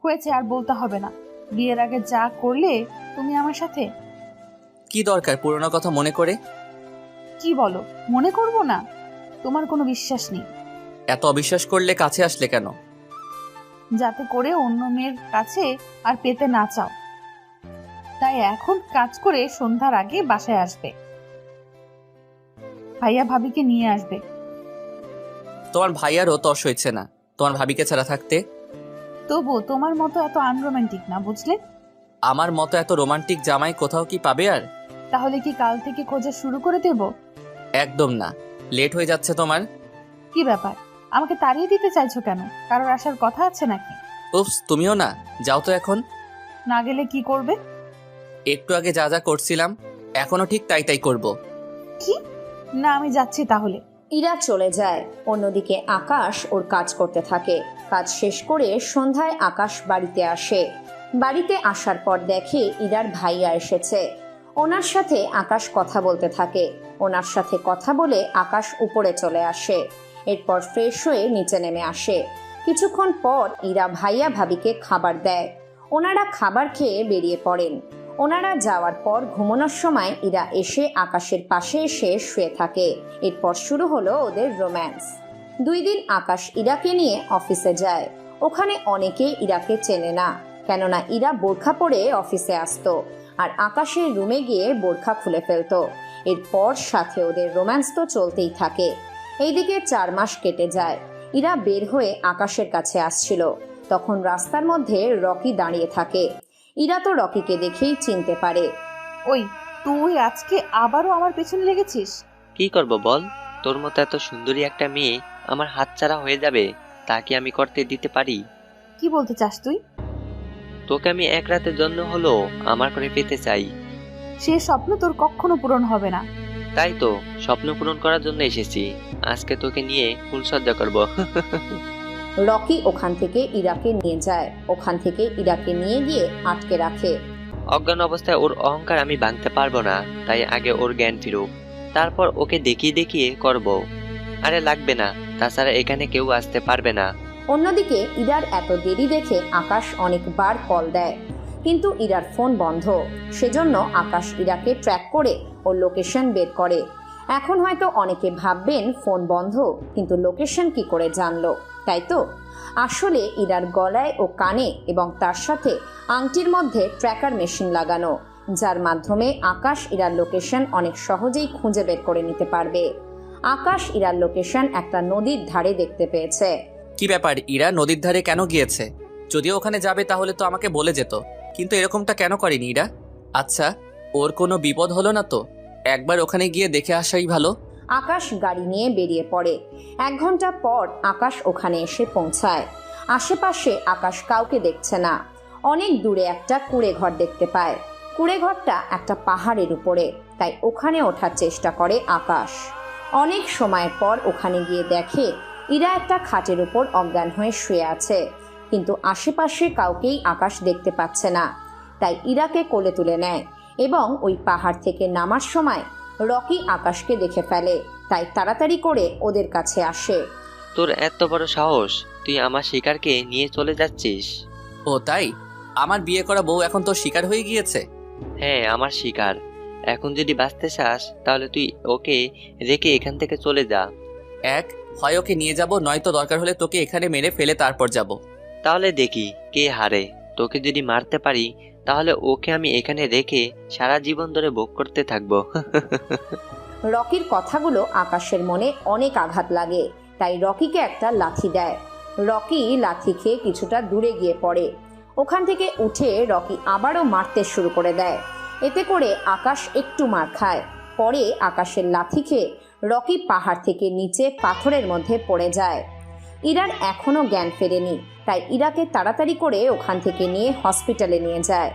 S4: হয়েছে, আর বলতে হবে না। বিয়ের আগে যা করলে তুমি আমার সাথে।
S2: কি দরকার পুরনো কথা মনে করে?
S4: কি বলো, মনে করব না? তোমার কোনো বিশ্বাস নেই।
S2: এত অবিশ্বাস করলে কাছে আসলে কেন?
S4: যাতে করে অন্য মেয়ের কাছে আর পেতে না চাও, তাই এখন কাজ করে সন্ধ্যার আগে বাসায় আসবে। ভাইয়া ভাবিকে নিয়ে আসবে।
S2: তোমার ভাইয়ারও তর্স হয়েছে না তোমার ভাবিকে ছাড়া থাকতে।
S4: তবু তোমার মতো এত আনরোমান্টিক না, বুঝলে?
S2: আমার মতো এত রোমান্টিক জামাই কোথাও কি পাবে আর?
S4: তাহলে কি কাল থেকে খোঁজা শুরু করে দেব?
S2: একদম না, লেট হয়ে যাচ্ছে তোমার।
S4: কি ব্যাপার, আমাকে তাড়িয়ে দিতে চাইছো কেন? কারোর আসার কথা আছে নাকি?
S2: উফ, তুমিও না, যাও তো এখন।
S4: না গেলে কি করবে?
S2: একটু আগে যা যা করছিলাম এখনো ঠিক তাই তাই করব।
S4: কি? না, আমি যাচ্ছি তাহলে।
S1: ইরা চলে যায়। অন্যদিকে আকাশ ওর কাজ করতে থাকে। কাজ শেষ করে সন্ধ্যায় আকাশ বাড়িতে আসে। বাড়িতে আসার পর দেখে ইরার ভাইয়া এসেছে। ওনার সাথে আকাশ কথা বলতে থাকে। ওনার সাথে কথা বলে আকাশ উপরে চলে আসে। এরপর ফ্রেশ হয়ে নিচে নেমে আসে। কিছুক্ষণ পর ইরা ভাইয়া ভাবিকে খাবার দেয়। ওনারা খাবার খেয়ে বেরিয়ে পড়েন। ওনারা যাওয়ার পর ঘুমানোর সময় ইরা এসে আকাশের পাশে এসে শুয়ে থাকে। এরপর শুরু হলো ওদের রোম্যান্স। 2 দিন আকাশ ইরাকে নিয়ে অফিসে যায়। ওখানে অনেকে ইরাকে চেনে না, কেননা ইরা বোরখা পরে অফিসে আসতো আর আকাশের রুমে গিয়ে বোরখা খুলে ফেলতো। এরপর সাথে ওদের রোম্যান্স তো চলতেই থাকে। এইদিকে 4 মাস কেটে যায়। ইরা বের হয়ে আকাশের কাছে আসছিল। তখন রাস্তার মধ্যে রকি দাঁড়িয়ে থাকে। ইরা তো রকিকে দেখেই চিনতে পারে।
S4: ওই, তুই আজকে আবারও আমার পেছনে লেগেছিস?
S11: কি করব বল, তোর মতো এত সুন্দরী একটা মেয়ে আমার হাতছাড়া হয়ে যাবে তা কি আমি করতে দিতে পারি?
S4: কি বলতে চাস তুই?
S11: তোকে আমি এক রাতের জন্য হলো আমার করে পেতে চাই।
S4: সে স্বপ্ন তোর কখনো পূরণ হবে না।
S11: তাই তো স্বপ্ন পূরণ করার জন্য এসেছি। আজকে তোকে নিয়ে ফুলসজ্জা করব।
S1: রকি ওখান থেকে ইরাকে নিয়ে যায়। ওখান থেকে ইরাকে নিয়ে গিয়ে আটকে রাখে।
S11: অজ্ঞান অবস্থায় ওর অহংকার আমি ভাঙতে পারবো না, তাই আগে ওর জ্ঞান ফিরুক, তারপর ওকে দেখিয়ে দেখিয়ে করব। আরে লাগবে না, তাছাড়া এখানে কেউ আসতে পারবে না।
S1: অন্যদিকে ইরার এত দেরি দেখে আকাশ অনেকবার কল দেয়, কিন্তু ইরার ফোন বন্ধ। সেজন্য আকাশ ইরাকে ট্র্যাক করে ওর লোকেশন বের করে। এখন হয়তো অনেকে ভাববেন ফোন বন্ধ, কিন্তু লোকেশন কি করে জানলো, তাই তো? আসলে ইরার গলায় ও কানে এবং তার সাথে আংটির মধ্যে ট্র্যাকার মেশিন লাগানো, যার মাধ্যমে আকাশ ইরার লোকেশন অনেক সহজেই খুঁজে বের করে নিতে পারবে। আকাশ ইরার লোকেশন একটা নদীর ধারে দেখতে পেয়েছে।
S2: কি ব্যাপার, ইরা নদীর ধারে কেন গিয়েছে? যদিও ওখানে যাবে তাহলে তো আমাকে বলে যেত, কিন্তু এরকমটা কেন করেনি ইরা? আচ্ছা, ওর কোনো বিপদ হলো না তো? একবার ওখানে গিয়ে দেখে আসাই ভালো।
S1: আকাশ গাড়ি নিয়ে বেরিয়ে পড়ে। 1 ঘন্টা পর আকাশ ওখানে এসে পৌঁছায়। আশেপাশে আকাশ কাউকে দেখছে না। অনেক দূরে একটা কুঁড়ে ঘর দেখতে পায়। কুঁড়ে ঘরটা একটা পাহাড়ের উপরে, তাই ওখানে ওঠার চেষ্টা করে আকাশ। অনেক সময় পর ওখানে গিয়ে দেখে ইরা একটা খাটের উপর অজ্ঞান হয়ে শুয়ে আছে, কিন্তু আশেপাশে কাউকেই আকাশ দেখতে পাচ্ছে না। তাই ইরাকে কোলে তুলে নেয় এবং ওই পাহাড় থেকে নামার সময় রকি আকাশকে দেখে ফেলে, তাই তাড়াতাড়ি করে ওদের কাছে আসে।
S11: তোর এত বড় সাহস, তুই আমার শিকারকে নিয়ে চলে যাচ্ছিস?
S2: ও তাই? আমার বিয়ে করা বউ এখন তো শিকার হয়ে গিয়েছে?
S11: হ্যাঁ, আমার শিকার। এখন যদি বাঁচতে চাস তাহলে তুই ওকে রেখে এখান থেকে চলে যা।
S2: হয় ওকে নিয়ে যাব, নয়তো দরকার হলে তোকে এখানে মেরে ফেলে তারপর যাব।
S11: তাহলে দেখি কে হারে। তোকে যদি মারতে পারি তাহলে ওকে আমি এখানে রেখে সারা জীবন ধরে ভোগ করতে থাকবো।
S1: রকির কথাগুলো আকাশের মনে অনেক আঘাত লাগে, তাই রকিকে একটা লাথি দেয়। রকি লাথি খেয়ে কিছুটা দূরে গিয়ে পড়ে। ওখান থেকে উঠে রকি আবারও মারতে শুরু করে দেয়। এতে করে আকাশ একটু মার খায়। পরে আকাশের লাথি খেয়ে রকি পাহাড় থেকে নিচে পাথরের মধ্যে পড়ে যায়। ইরার এখনো জ্ঞান ফেরেনি, তাই ইরাকে তাড়াতাড়ি করে ওখান থেকে নিয়ে হসপিটালে নিয়ে যায়।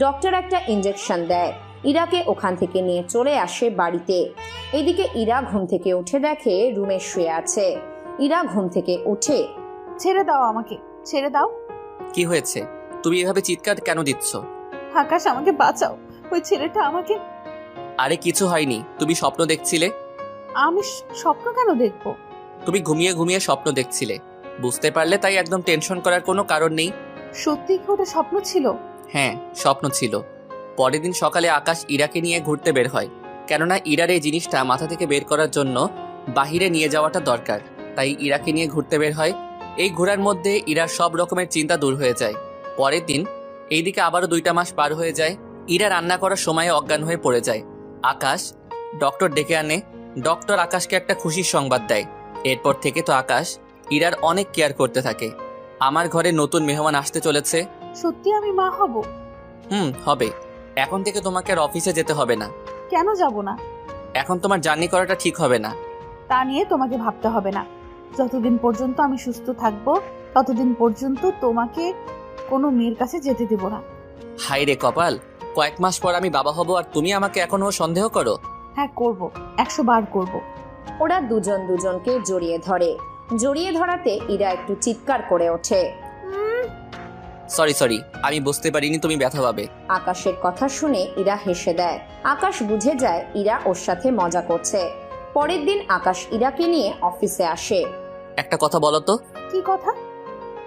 S1: ডক্টর একটা ইঞ্জেকশন দেয়। ইরাকে ওখান থেকে নিয়ে চলে আসে বাড়িতে। এদিকে ইরা ঘুম থেকে উঠে দেখে রুমে শুয়ে আছে। ইরা ঘুম থেকে উঠে,
S4: ছেড়ে দাও আমাকে, ছেড়ে দাও।
S2: কি হয়েছে? তুমি এভাবে চিৎকার কেন দিচ্ছ?
S4: আকাশ, আমাকে বাঁচাও, ওই ছেলেটা আমাকে।
S2: আরে কিছু হয়নি, তুমি স্বপ্ন দেখছিলে।
S4: আমি স্বপ্ন কেন দেখবো?
S2: তুমি ঘুমিয়ে ঘুমিয়ে স্বপ্ন দেখছিলে, বুঝতে পারলে, তাই একদম টেনশন করার কোনো কারণ নেই।
S4: সত্যি কি ওটা স্বপ্ন ছিল?
S2: হ্যাঁ, স্বপ্ন ছিল। পরের দিন সকালে আকাশ ইরাকে নিয়ে ঘুরতে বের হয়, কেননা ইরার এই জিনিসটা মাথা থেকে বের করার জন্য বাহিরে নিয়ে যাওয়াটা দরকার, তাই ইরাকে নিয়ে ঘুরতে বের হয়। এই ঘোরার মধ্যে ইরার সব রকমের চিন্তা দূর হয়ে যায়। পরের দিন এইদিকে আবারও 2টা মাস পার হয়ে যায়। ইরা রান্না করার সময় অজ্ঞান হয়ে পড়ে যায়। আকাশ ডক্টর ডেকে আনে। ডক্টর আকাশকে একটা খুশির সংবাদ দেয়। এরপর থেকে তো আকাশ ইরার অনেক কেয়ার করতে থাকে। আমার ঘরে নতুন মেহমান আসতে চলেছে।
S4: সত্যি আমি মা হব?
S2: হবে। এখন থেকে তোমাকে আর অফিসে যেতে হবে না।
S4: কেন যাব না?
S2: এখন তোমার জার্নি করাটা ঠিক হবে না।
S4: তা নিয়ে তোমাকে ভাবতে হবে না। যতদিন পর্যন্ত আমি সুস্থ থাকবো ততদিন পর্যন্ত তোমাকে কোনো মেয়ের কাছে যেতে দেব না।
S2: হাই রে কপাল, কয়েক মাস পর আমি বাবা হব আর তুমি আমাকে এখনো সন্দেহ করো?
S4: হ্যাঁ করব, 100 বার করব।
S1: ওরা দুজন দুজনকে জড়িয়ে ধরে। জড়িয়ে ধরাতে ইরা একটু চিৎকার করে ওঠে।
S2: সরি, আমি বুঝতে পারিনি তুমি ব্যথা পাবে।
S1: আকাশের কথা শুনে ইরা হেসে দেয়। আকাশ বুঝে যায় ইরা ওর সাথে মজা করছে। পরের দিন আকাশ ইরাকে নিয়ে অফিসে আসে।
S2: একটা কথা বলো তো।
S4: কি কথা?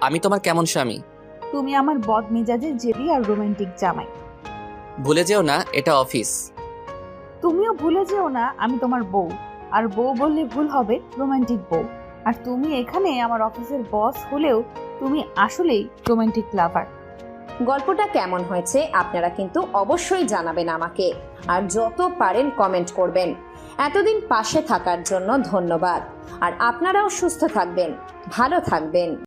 S2: আমি তোমার কেমন স্বামী?
S4: তুমি আমার বদ মেজাজের জেদি আর রোমান্টিক জামাই।
S2: ভুলে যেও না এটা অফিস।
S4: তুমিও ভুলে যেও না আমি তোমার বউ। আর বউ বললে ভুল হবে, রোমান্টিক বউ। আর তুমি এখানে আমার অফিসের বস হলেও তুমি আসলেই রোমান্টিক লাভার।
S1: গল্পটা কেমন হয়েছে আপনারা কিন্তু অবশ্যই জানাবেন আমাকে। আর যত পারেন কমেন্ট করবেন। এতদিন পাশে থাকার জন্য ধন্যবাদ। আর আপনারাও সুস্থ থাকবেন, ভালো থাকবেন।